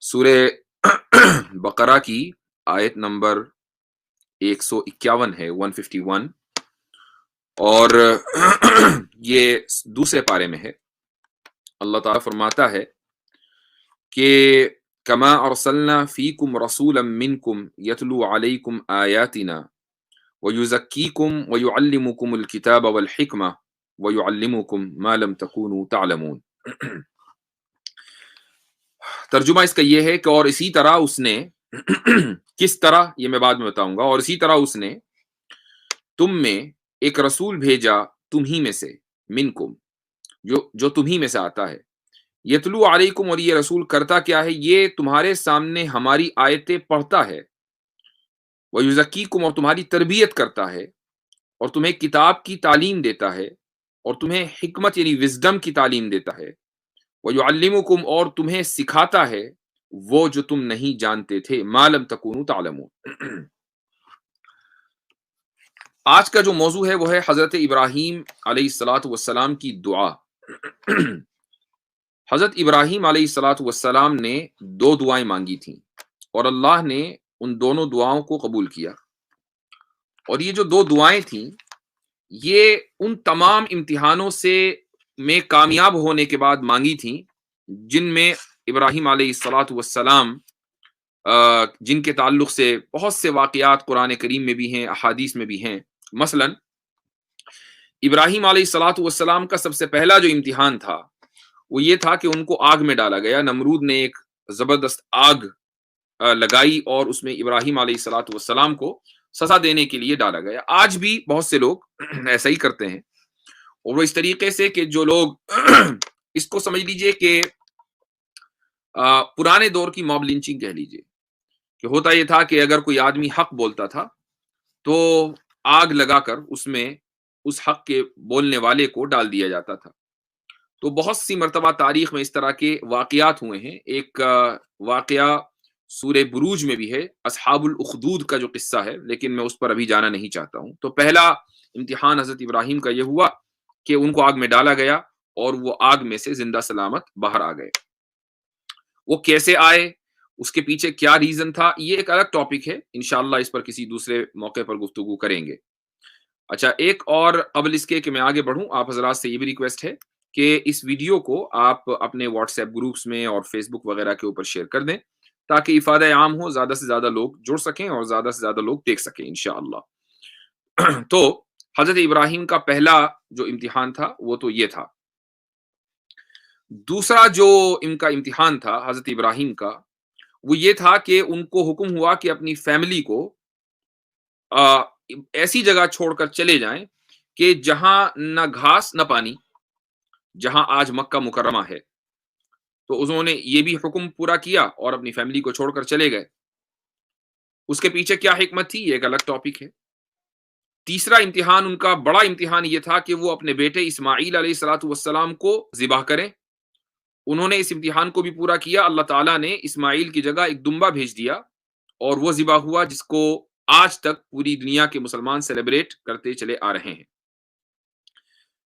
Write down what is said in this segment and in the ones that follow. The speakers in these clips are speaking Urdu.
سورہ بقرہ کی آیت نمبر 151 ہے، 151، اور یہ دوسرے پارے میں ہے۔ اللہ تعالیٰ فرماتا ہے کہ کما ارسلنا فیکم رسولا منکم یتلو علیکم آیاتنا ویزکیکم ویعلمکم الکتاب والحکمہ ویعلمکم ما لم تکونوا تعلمون۔ ترجمہ اس کا یہ ہے کہ اور اسی طرح اس نے کس طرح، یہ میں بعد میں بتاؤں گا، اور اسی طرح اس نے تم میں ایک رسول بھیجا تمہی میں سے، منکم، جو تمہی میں سے آتا ہے، یتلو علیکم، اور یہ رسول کرتا کیا ہے؟ یہ تمہارے سامنے ہماری آیتیں پڑھتا ہے، ویزکیکم، اور تمہاری تربیت کرتا ہے، اور تمہیں کتاب کی تعلیم دیتا ہے، اور تمہیں حکمت یعنی وزڈم کی تعلیم دیتا ہے، وَيُعَلِّمُكُمْ، اور تمہیں سکھاتا ہے وہ جو تم نہیں جانتے تھے، مَا لَمْ تَكُونُوا تَعْلَمُونَ۔ آج کا جو موضوع ہے وہ ہے حضرت ابراہیم علیہ الصلاۃ والسلام کی دعا۔ حضرت ابراہیم علیہ الصلاۃ والسلام نے دو دعائیں مانگی تھیں، اور اللہ نے ان دونوں دعاؤں کو قبول کیا۔ اور یہ جو دو دعائیں تھیں، یہ ان تمام امتحانوں میں کامیاب ہونے کے بعد مانگی تھیں جن میں ابراہیم علیہ الصلاۃ والسلام جن کے تعلق سے بہت سے واقعات قرآن کریم میں بھی ہیں، احادیث میں بھی ہیں۔ مثلا ابراہیم علیہ الصلاۃ والسلام کا سب سے پہلا جو امتحان تھا وہ یہ تھا کہ ان کو آگ میں ڈالا گیا۔ نمرود نے ایک زبردست آگ لگائی اور اس میں ابراہیم علیہ الصلاۃ والسلام کو سزا دینے کے لیے ڈالا گیا۔ آج بھی بہت سے لوگ ایسا ہی کرتے ہیں، اور وہ اس طریقے سے کہ جو لوگ اس کو سمجھ لیجئے کہ پرانے دور کی موب لنچنگ کہہ لیجئے، کہ ہوتا یہ تھا کہ اگر کوئی آدمی حق بولتا تھا تو آگ لگا کر اس میں اس حق کے بولنے والے کو ڈال دیا جاتا تھا۔ تو بہت سی مرتبہ تاریخ میں اس طرح کے واقعات ہوئے ہیں۔ ایک واقعہ سورہ بروج میں بھی ہے، اصحاب الاخدود کا جو قصہ ہے، لیکن میں اس پر ابھی جانا نہیں چاہتا ہوں۔ تو پہلا امتحان حضرت ابراہیم کا یہ ہوا کہ ان کو آگ میں ڈالا گیا، اور وہ آگ میں سے زندہ سلامت باہر آ گئے۔ وہ کیسے آئے، اس کے پیچھے کیا ریزن تھا، یہ ایک الگ ٹاپک ہے، انشاءاللہ اس پر کسی دوسرے موقع پر گفتگو کریں گے۔ اچھا، ایک اور قبل اس کے کہ میں آگے بڑھوں، آپ حضرات سے یہ بھی ریکویسٹ ہے کہ اس ویڈیو کو آپ اپنے واٹس ایپ گروپس میں اور فیس بک وغیرہ کے اوپر شیئر کر دیں، تاکہ افادہ عام ہو، زیادہ سے زیادہ لوگ جڑ سکیں اور زیادہ سے زیادہ لوگ دیکھ سکیں انشاءاللہ۔ تو حضرت ابراہیم کا پہلا جو امتحان تھا وہ تو یہ تھا۔ دوسرا جو ان کا امتحان تھا حضرت ابراہیم کا، وہ یہ تھا کہ ان کو حکم ہوا کہ اپنی فیملی کو ایسی جگہ چھوڑ کر چلے جائیں کہ جہاں نہ گھاس نہ پانی، جہاں آج مکہ مکرمہ ہے۔ تو انہوں نے یہ بھی حکم پورا کیا اور اپنی فیملی کو چھوڑ کر چلے گئے۔ اس کے پیچھے کیا حکمت تھی، یہ ایک الگ ٹاپک ہے۔ تیسرا امتحان، ان کا بڑا امتحان یہ تھا کہ وہ اپنے بیٹے اسماعیل علیہ الصلاۃ والسلام کو ذبح کریں۔ انہوں نے اس امتحان کو بھی پورا کیا۔ اللہ تعالیٰ نے اسماعیل کی جگہ ایک دمبا بھیج دیا، اور وہ ذبح ہوا، جس کو آج تک پوری دنیا کے مسلمان سیلیبریٹ کرتے چلے آ رہے ہیں۔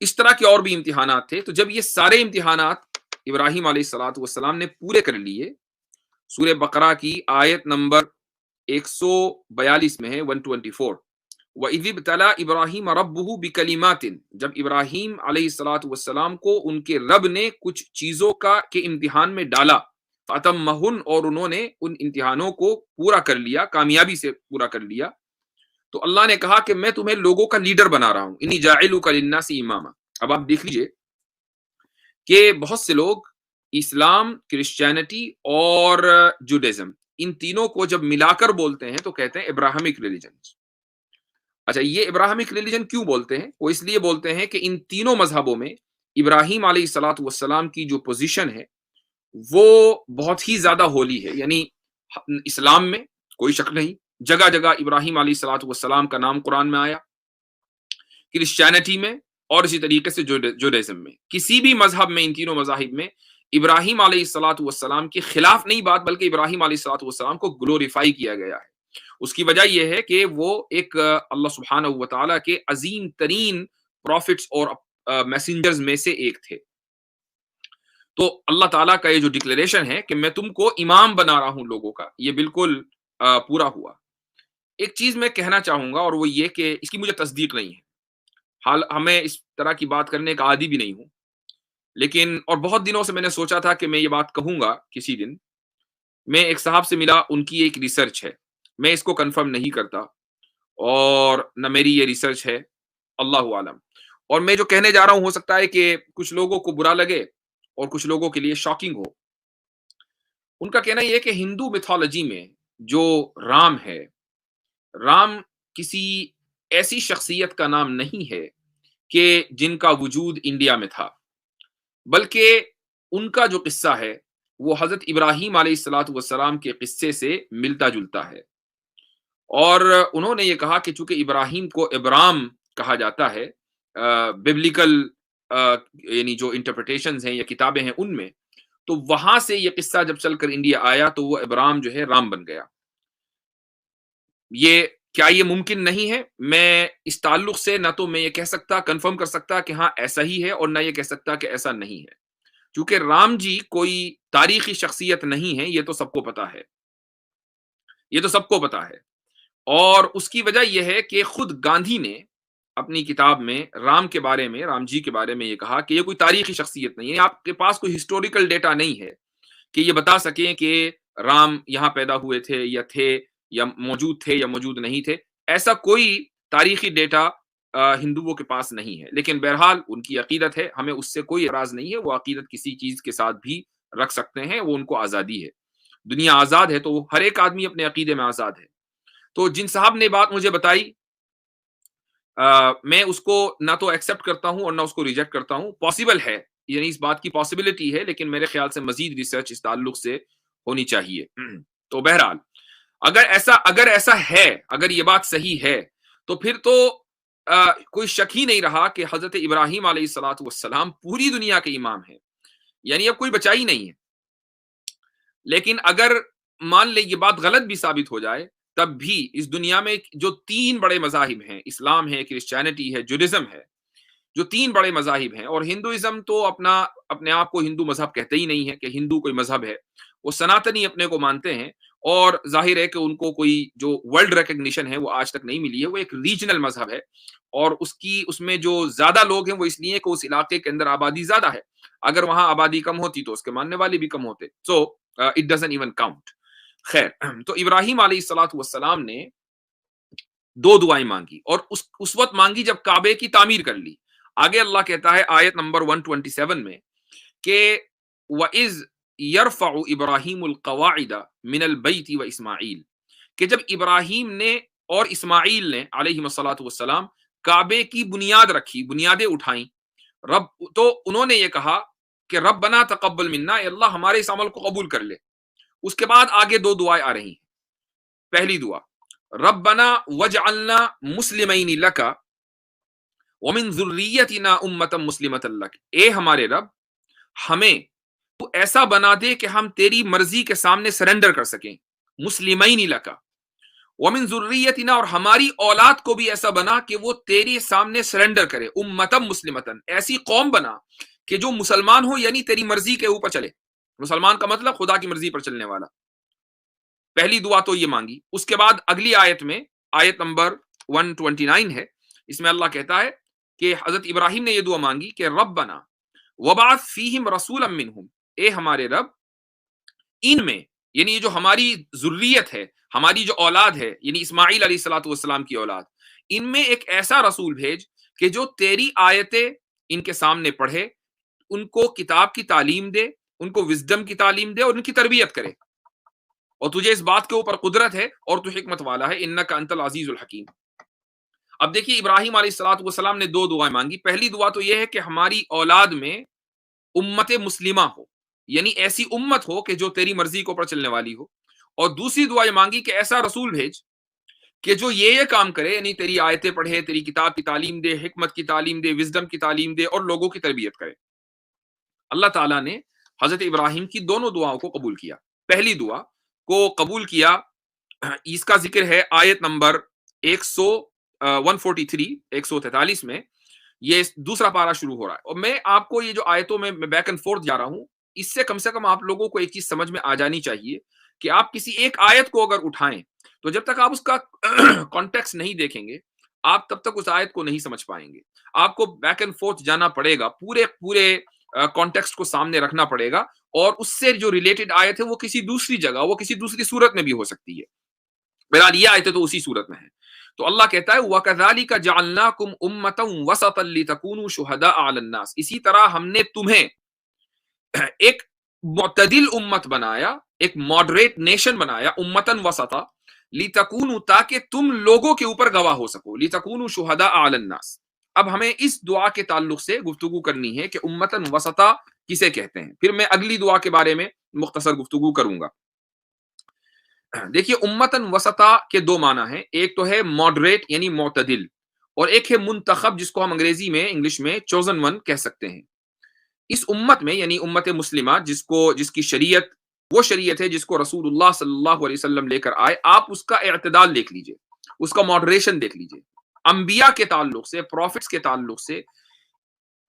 اس طرح کے اور بھی امتحانات تھے۔ تو جب یہ سارے امتحانات ابراہیم علیہ الصلاۃ والسلام نے پورے کر لیے، سورہ بقرہ کی آیت نمبر 142 میں ہے، 124، وَإِذِ ابْتَلَىٰ إِبْرَاهِيمَ رَبُّهُ بِكَلِمَاتٍ، جب ابراہیم علیہ الصلاۃ والسلام کو ان کے رب نے کچھ چیزوں کے امتحان میں ڈالا، فَأَتَمَّهُنَّ، اور انہوں نے ان امتحانوں کو پورا کر لیا، کامیابی سے پورا کر لیا۔ تو اللہ نے کہا کہ میں تمہیں لوگوں کا لیڈر بنا رہا ہوں، انی جاعلک للناس اماما۔ اب آپ دیکھ لیجئے کہ بہت سے لوگ اسلام، کرسچینٹی اور جوڈیزم، ان تینوں کو جب ملا کر بولتے ہیں تو کہتے ہیں ابراہمک ریلیجن۔ اچھا، یہ ابراہمک ریلیجن کیوں بولتے ہیں؟ وہ اس لیے بولتے ہیں کہ ان تینوں مذہبوں میں ابراہیم علیہ الصلاۃ والسلام کی جو پوزیشن ہے وہ بہت ہی زیادہ ہولی ہے۔ یعنی اسلام میں کوئی شک نہیں، جگہ جگہ ابراہیم علیہ الصلاۃ والسلام کا نام قرآن میں آیا، کرسچینٹی میں، اور اسی طریقے سے جوڈیزم میں، کسی بھی مذہب میں، ان تینوں مذاہب میں ابراہیم علیہ الصلاۃ والسلام کے خلاف نہیں بات، بلکہ ابراہیم علیہ الصلاۃ والسلام کو گلوریفائی کیا گیا ہے۔ اس کی وجہ یہ ہے کہ وہ ایک اللہ سبحانہ و تعالیٰ کے عظیم ترین پروفٹس اور میسنجرز میں سے ایک تھے۔ تو اللہ تعالیٰ کا یہ جو ڈکلیریشن ہے کہ میں تم کو امام بنا رہا ہوں لوگوں کا، یہ بالکل پورا ہوا۔ ایک چیز میں کہنا چاہوں گا اور وہ یہ کہ اس کی مجھے تصدیق نہیں ہے، حال ہمیں اس طرح کی بات کرنے کا عادی بھی نہیں ہوں، لیکن اور بہت دنوں سے میں نے سوچا تھا کہ میں یہ بات کہوں گا کسی دن۔ میں ایک صاحب سے ملا، ان کی ایک ریسرچ ہے، میں اس کو کنفرم نہیں کرتا اور نہ میری یہ ریسرچ ہے، اللہ عالم۔ اور میں جو کہنے جا رہا ہوں ہو سکتا ہے کہ کچھ لوگوں کو برا لگے اور کچھ لوگوں کے لیے شاکنگ ہو۔ ان کا کہنا یہ ہے کہ ہندو میتھولوجی میں جو رام ہے، رام کسی ایسی شخصیت کا نام نہیں ہے کہ جن کا وجود انڈیا میں تھا، بلکہ ان کا جو قصہ ہے وہ حضرت ابراہیم علیہ الصلاۃ والسلام کے قصے سے ملتا جلتا ہے۔ اور انہوں نے یہ کہا کہ چونکہ ابراہیم کو ابرام کہا جاتا ہے ببلیکل یعنی جو انٹرپریٹیشنز ہیں یا کتابیں ہیں ان میں، تو وہاں سے یہ قصہ جب چل کر انڈیا آیا تو وہ ابرام جو ہے رام بن گیا۔ یہ کیا یہ ممکن نہیں ہے؟ میں اس تعلق سے نہ تو میں یہ کہہ سکتا کنفرم کر سکتا کہ ہاں ایسا ہی ہے، اور نہ یہ کہہ سکتا کہ ایسا نہیں ہے، کیونکہ رام جی کوئی تاریخی شخصیت نہیں ہے، یہ تو سب کو پتا ہے، یہ تو سب کو پتا ہے۔ اور اس کی وجہ یہ ہے کہ خود گاندھی نے اپنی کتاب میں رام کے بارے میں، رام جی کے بارے میں یہ کہا کہ یہ کوئی تاریخی شخصیت نہیں ہے، آپ کے پاس کوئی ہسٹوریکل ڈیٹا نہیں ہے کہ یہ بتا سکیں کہ رام یہاں پیدا ہوئے تھے یا موجود تھے یا موجود نہیں تھے۔ ایسا کوئی تاریخی ڈیٹا ہندوؤں کے پاس نہیں ہے، لیکن بہرحال ان کی عقیدت ہے، ہمیں اس سے کوئی اعراض نہیں ہے، وہ عقیدت کسی چیز کے ساتھ بھی رکھ سکتے ہیں، وہ ان کو آزادی ہے، دنیا آزاد ہے تو ہر ایک آدمی اپنے عقیدے میں آزاد ہے۔ تو جن صاحب نے بات مجھے بتائی، میں اس کو نہ تو ایکسپٹ کرتا ہوں اور نہ اس کو ریجیکٹ کرتا ہوں، پاسبل ہے، یعنی اس بات کی پاسبلٹی ہے، لیکن میرے خیال سے مزید ریسرچ اس تعلق سے ہونی چاہیے۔ تو بہرحال اگر ایسا ہے، اگر یہ بات صحیح ہے، تو پھر تو کوئی شک ہی نہیں رہا کہ حضرت ابراہیم علیہ الصلاۃ والسلام پوری دنیا کے امام ہیں، یعنی اب کوئی بچا ہی نہیں ہے۔ لیکن اگر مان لیں یہ بات غلط بھی ثابت ہو جائے، تب بھی اس دنیا میں جو تین بڑے مذاہب ہیں، اسلام ہے، کرسچینٹی ہے، جوڈازم ہے، جو تین بڑے مذاہب ہیں، اور ہندوازم تو اپنے آپ کو ہندو مذہب کہتے ہی نہیں ہے کہ ہندو کوئی مذہب ہے، وہ سناتنی اپنے کو مانتے ہیں، اور ظاہر ہے کہ ان کو کوئی جو ورلڈ ریکگنیشن ہے وہ آج تک نہیں ملی ہے، وہ ایک ریجنل مذہب ہے، اور اس میں جو زیادہ لوگ ہیں وہ اس لیے کہ اس علاقے کے اندر آبادی زیادہ ہے، اگر وہاں آبادی کم ہوتی تو اس کے ماننے والے بھی کم ہوتے، so it doesn't even count. خیر، تو ابراہیم علیہ الصلاۃ والسلام نے دو دعائیں مانگی، اور اس وقت مانگی جب کعبے کی تعمیر کر لی۔ آگے اللہ کہتا ہے آیت نمبر 127 میں کہ وَإِذْ يَرْفَعُ إِبْرَاهِيمُ الْقَوَاعِدَ مِنَ الْبَيْتِ وَإِسْمَاعِيلُ، کہ جب ابراہیم نے اور اسماعیل نے علیہ الصلاۃ والسلام کعبے کی بنیاد رکھی، بنیادیں اٹھائیں، تو انہوں نے یہ کہا کہ ربنا تقبل منا، اے اللہ ہمارے اس عمل کو قبول کر لے۔ اس کے بعد آگے دو دعائیں آ رہی ہیں۔ پہلی دعا ربنا وجعلنا مسلمین لک ومن ذریتنا امۃ مسلمۃ لک، اے ہمارے رب ہمیں تو ایسا بنا دے کہ ہم تیری مرضی کے سامنے سرنڈر کر سکیں، مسلمین لک ومن ذریتنا، اور ہماری اولاد کو بھی ایسا بنا کہ وہ تیرے سامنے سرنڈر کرے، امۃ مسلمۃ، ایسی قوم بنا کہ جو مسلمان ہو، یعنی تیری مرضی کے اوپر چلے۔ مسلمان کا مطلب خدا کی مرضی پر چلنے والا۔ پہلی دعا تو یہ مانگی۔ اس کے بعد اگلی آیت میں، آیت نمبر 129 ہے، اس میں اللہ کہتا ہے کہ حضرت ابراہیم نے یہ دعا مانگی کہ ربنا وبعث فیہم رسولا منہم، اے ہمارے رب ان میں، یعنی یہ جو ہماری ذریت ہے، ہماری جو اولاد ہے، یعنی اسماعیل علیہ الصلوۃ والسلام کی اولاد، ان میں ایک ایسا رسول بھیج کہ جو تیری آیتیں ان کے سامنے پڑھے، ان کو کتاب کی تعلیم دے، ان کو وزڈم کی تعلیم دے اور ان کی تربیت کرے، اور تجھے اس بات کے اوپر قدرت ہے اور تو حکمت والا ہے، انک انت العزیز الحکیم۔ اب دیکھیے ابراہیم علیہ الصلوۃ والسلام نے دو دعائیں مانگی۔ پہلی دعا تو یہ ہے کہ ہماری اولاد میں امت مسلمہ ہو، یعنی ایسی امت ہو کہ جو تیری مرضی کے اوپر چلنے والی ہو، اور دوسری دعا یہ مانگی کہ ایسا رسول بھیج کہ جو یہ کام کرے، یعنی تیری آیتیں پڑھے، تیری کتاب کی تعلیم دے، حکمت کی تعلیم دے، وزڈم کی تعلیم دے اور لوگوں کی تربیت کرے۔ اللہ تعالیٰ نے حضرت ابراہیم کی دونوں دعاؤں کو قبول کیا۔ پہلی دعا کو قبول کیا، اس کا ذکر ہے آیت نمبر 143 میں، یہ دوسرا پارہ شروع ہو رہا ہے، اور میں آپ کو یہ جو آیتوں میں بیک اینڈ فورتھ جا رہا ہوں، اس سے کم آپ لوگوں کو ایک چیز سمجھ میں آ جانی چاہیے کہ آپ کسی ایک آیت کو اگر اٹھائیں تو جب تک آپ اس کا کانٹیکس نہیں دیکھیں گے آپ تب تک اس آیت کو نہیں سمجھ پائیں گے. آپ کو بیک اینڈ فورتھ جانا پڑے گا, پورے پورے کانٹیکسٹ کو سامنے رکھنا پڑے گا, اور اس سے جو ریلیٹڈ آیت ہے وہ کسی دوسری جگہ, وہ کسی دوسری صورت میں بھی ہو سکتی ہے. بہرحال یہ آیتیں تو اسی صورت میں ہیں. تو اللہ کہتا ہے وَكَذَلِكَ جَعَلْنَاكُمْ أُمَّةً وَسَطًا لِتَكُونُوا شُهَدَاءَ عَلَى النَّاسِ, اسی طرح ہم نے تمہیں ایک معتدل امت بنایا, ایک ماڈریٹ نیشن بنایا, امتن وسطا لتکونوا, تاکہ تم لوگوں کے اوپر گواہ ہو سکو, لتکونوا شہداء علی الناس. اب ہمیں اس دعا کے تعلق سے گفتگو کرنی ہے کہ امتن وسطا کسے کہتے ہیں, پھر میں اگلی دعا کے بارے میں مختصر گفتگو کروں گا. دیکھیے امتن وسطا کے دو معنی ہیں, ایک تو ہے ماڈریٹ یعنی معتدل, اور ایک ہے منتخب جس کو ہم انگریزی میں انگلش میں چوزن ون کہہ سکتے ہیں. اس امت میں یعنی امت مسلمہ جس کی شریعت وہ شریعت ہے جس کو رسول اللہ صلی اللہ علیہ وسلم لے کر آئے, آپ اس کا اعتدال دیکھ لیجئے, اس کا ماڈریشن دیکھ لیجئے. انبیاء کے تعلق سے, پروفٹس کے تعلق سے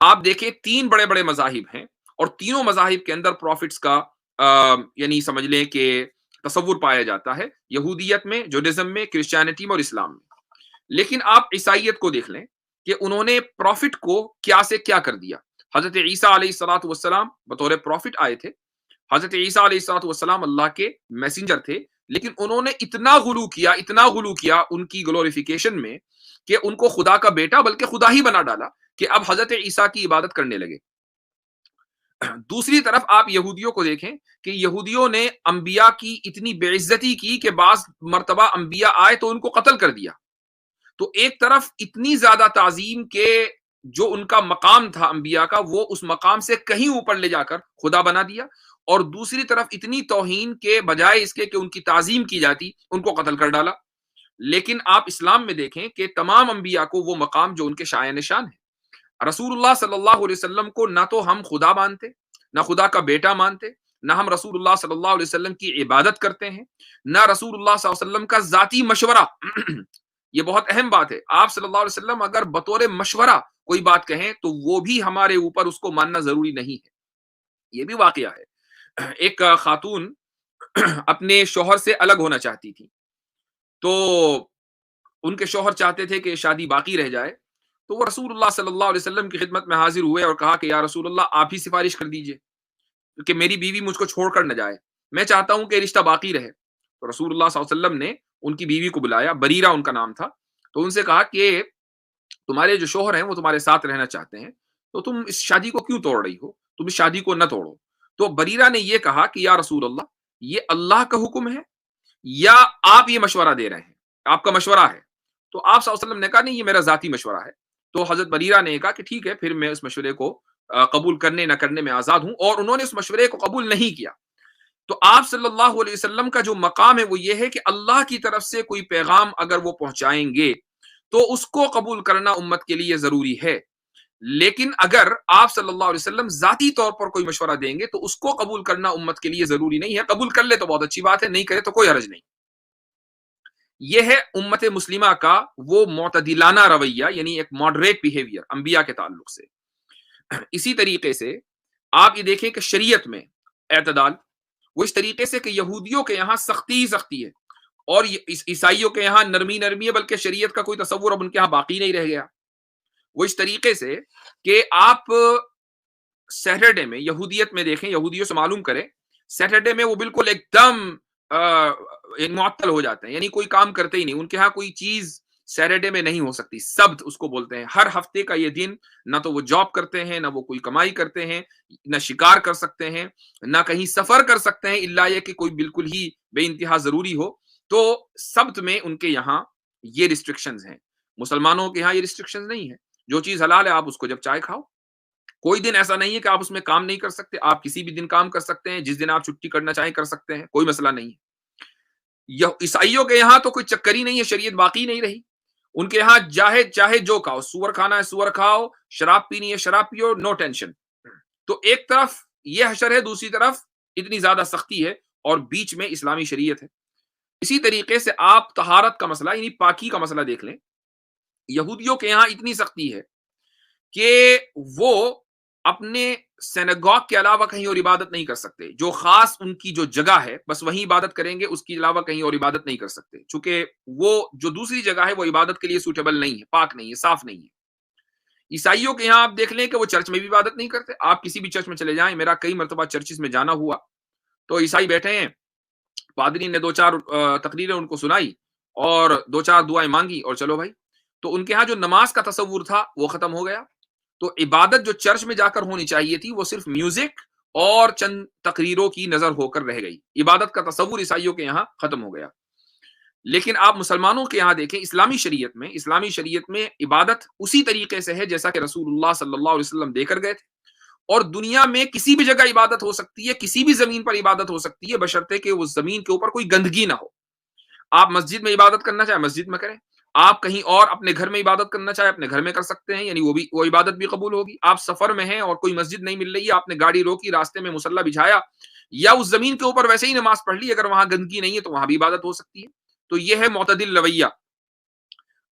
آپ دیکھیں تین بڑے بڑے مذاہب ہیں, اور تینوں مذاہب کے اندر پروفٹس کا یعنی سمجھ لیں کہ تصور پایا جاتا ہے, یہودیت میں, جوڈازم میں, کرسچینٹی میں اور اسلام میں. لیکن آپ عیسائیت کو دیکھ لیں کہ انہوں نے پروفٹ کو کیا سے کیا کر دیا. حضرت عیسیٰ علیہ الصلوۃ والسلام بطور پروفٹ آئے تھے, حضرت عیسیٰ علیہ الصلوۃ والسلام اللہ کے میسنجر تھے, لیکن انہوں نے اتنا غلو کیا ان کی گلوریفیکیشن میں کہ ان کو خدا کا بیٹا بلکہ خدا ہی بنا ڈالا, کہ اب حضرت عیسیٰ کی عبادت کرنے لگے. دوسری طرف آپ یہودیوں کو دیکھیں کہ یہودیوں نے انبیاء کی اتنی بے عزتی کی کہ بعض مرتبہ انبیاء آئے تو ان کو قتل کر دیا. تو ایک طرف اتنی زیادہ تعظیم کے جو ان کا مقام تھا انبیاء کا, وہ اس مقام سے کہیں اوپر لے جا کر خدا بنا دیا, اور دوسری طرف اتنی توہین کے بجائے اس کے کہ ان کی تعظیم کی جاتی ان کو قتل کر ڈالا. لیکن آپ اسلام میں دیکھیں کہ تمام انبیاء کو وہ مقام جو ان کے شایع نشان ہے. رسول اللہ صلی اللہ علیہ وسلم کو نہ تو ہم خدا مانتے, نہ خدا کا بیٹا مانتے, نہ ہم رسول اللہ صلی اللہ علیہ وسلم کی عبادت کرتے ہیں, نہ رسول اللہ صلی اللہ علیہ وسلم کا ذاتی مشورہ. یہ بہت اہم بات ہے, آپ صلی اللہ علیہ وسلم اگر بطور مشورہ کوئی بات کہیں تو وہ بھی ہمارے اوپر اس کو ماننا ضروری نہیں ہے. یہ بھی واقعہ ہے. ایک خاتون اپنے شوہر سے الگ ہونا چاہتی تھی, تو ان کے شوہر چاہتے تھے کہ شادی باقی رہ جائے, تو وہ رسول اللہ صلی اللہ علیہ وسلم کی خدمت میں حاضر ہوئے اور کہا کہ یا رسول اللہ آپ ہی سفارش کر دیجئے کہ میری بیوی مجھ کو چھوڑ کر نہ جائے, میں چاہتا ہوں کہ رشتہ باقی رہے. تو رسول اللہ صلی اللہ علیہ وسلم نے ان کی بیوی کو بلایا, بریرہ ان کا نام تھا, تو ان سے کہا کہ تمہارے جو شوہر ہیں وہ تمہارے ساتھ رہنا چاہتے ہیں, تو تم اس شادی کو کیوں توڑ رہی ہو, تم اس شادی کو نہ توڑو. تو بریرہ نے یہ کہا کہ یا رسول اللہ یہ اللہ کا حکم ہے یا آپ یہ مشورہ دے رہے ہیں, آپ کا مشورہ ہے. تو آپ صلی اللہ علیہ وسلم نے کہا نہیں یہ میرا ذاتی مشورہ ہے. تو حضرت بریرہ نے کہا کہ ٹھیک ہے پھر میں اس مشورے کو قبول کرنے نہ کرنے میں آزاد ہوں, اور انہوں نے اس مشورے کو قبول نہیں کیا. تو آپ صلی اللہ علیہ وسلم کا جو مقام ہے وہ یہ ہے کہ اللہ کی طرف سے کوئی پیغام اگر وہ پہنچائیں گے تو اس کو قبول کرنا امت کے لیے ضروری ہے. لیکن اگر آپ صلی اللہ علیہ وسلم ذاتی طور پر کوئی مشورہ دیں گے تو اس کو قبول کرنا امت کے لیے ضروری نہیں ہے. قبول کر لے تو بہت اچھی بات ہے, نہیں کرے تو کوئی حرج نہیں. یہ ہے امت مسلمہ کا وہ معتدلانہ رویہ, یعنی ایک ماڈریٹ بیہیویئر انبیاء کے تعلق سے. اسی طریقے سے آپ یہ دیکھیں کہ شریعت میں اعتدال وہ اس طریقے سے کہ یہودیوں کے یہاں سختی ہے, اور عیسائیوں کے یہاں نرمی ہے, بلکہ شریعت کا کوئی تصور اب ان کے یہاں باقی نہیں رہ گیا. وہ اس طریقے سے کہ آپ سیٹرڈے میں یہودیت میں دیکھیں, یہودیوں سے معلوم کریں, سیٹرڈے میں وہ بالکل ایک دم معطل ہو جاتے ہیں, یعنی کوئی کام کرتے ہی نہیں. ان کے ہاں کوئی چیز سیٹرڈے میں نہیں ہو سکتی, سبت اس کو بولتے ہیں. ہر ہفتے کا یہ دن نہ تو وہ جاب کرتے ہیں, نہ وہ کوئی کمائی کرتے ہیں, نہ شکار کر سکتے ہیں, نہ کہیں سفر کر سکتے ہیں, الا یہ کہ کوئی بالکل ہی بے انتہا ضروری ہو. تو سبت میں ان کے یہاں یہ ریسٹرکشنز ہیں. مسلمانوں کے یہاں یہ ریسٹرکشنز نہیں ہے. جو چیز حلال ہے آپ اس کو جب چاہے کھاؤ. کوئی دن ایسا نہیں ہے کہ آپ اس میں کام نہیں کر سکتے, آپ کسی بھی دن کام کر سکتے ہیں, جس دن آپ چھٹی کرنا چاہیں کر سکتے ہیں, کوئی مسئلہ نہیں ہے. عیسائیوں کے یہاں تو کوئی چکر ہی نہیں ہے, شریعت باقی نہیں رہی. ان کے یہاں چاہے جو کھاؤ, سور کھانا ہے سور کھاؤ, شراب پینی ہے شراب پیو, نو ٹینشن. تو ایک طرف یہ حشر ہے, دوسری طرف اتنی زیادہ سختی ہے, اور بیچ میں اسلامی شریعت ہے. اسی طریقے سے آپ طہارت کا مسئلہ یعنی پاکی کا مسئلہ دیکھ لیں. یہودیوں کے یہاں اتنی سختی ہے کہ وہ اپنے سینگاگ کے علاوہ کہیں اور عبادت نہیں کر سکتے. جو خاص ان کی جو جگہ ہے بس وہیں عبادت کریں گے, اس کے علاوہ کہیں اور عبادت نہیں کر سکتے, چونکہ وہ جو دوسری جگہ ہے وہ عبادت کے لیے سوٹیبل نہیں ہے, پاک نہیں ہے, صاف نہیں ہے. عیسائیوں کے یہاں آپ دیکھ لیں کہ وہ چرچ میں بھی عبادت نہیں کرتے. آپ کسی بھی چرچ میں چلے جائیں, میرا کئی مرتبہ چرچز میں جانا ہوا, تو عیسائی بیٹھے ہیں, پادری نے 2-4 تقریریں ان کو سنائی اور 2-4 دعائیں مانگی اور چلو بھائی. تو ان کے ہاں جو نماز کا تصور تھا وہ ختم ہو گیا. تو عبادت جو چرچ میں جا کر ہونی چاہیے تھی وہ صرف میوزک اور چند تقریروں کی نظر ہو کر رہ گئی. عبادت کا تصور عیسائیوں کے یہاں ختم ہو گیا. لیکن آپ مسلمانوں کے یہاں دیکھیں, اسلامی شریعت میں عبادت اسی طریقے سے ہے جیسا کہ رسول اللہ صلی اللہ علیہ وسلم دے کر گئے تھے. اور دنیا میں کسی بھی جگہ عبادت ہو سکتی ہے, کسی بھی زمین پر عبادت ہو سکتی ہے, بشرطے کہ اس زمین کے اوپر کوئی گندگی نہ ہو. آپ مسجد میں عبادت کرنا چاہیں مسجد میں کریں, آپ کہیں اور اپنے گھر میں عبادت کرنا چاہیں اپنے گھر میں کر سکتے ہیں, یعنی وہ عبادت بھی قبول ہوگی. آپ سفر میں ہیں اور کوئی مسجد نہیں مل رہی ہے, آپ نے گاڑی روکی, راستے میں مصلی بچھایا یا اس زمین کے اوپر ویسے ہی نماز پڑھ لی, اگر وہاں گندگی نہیں ہے تو وہاں بھی عبادت ہو سکتی ہے. تو یہ ہے معتدل رویہ.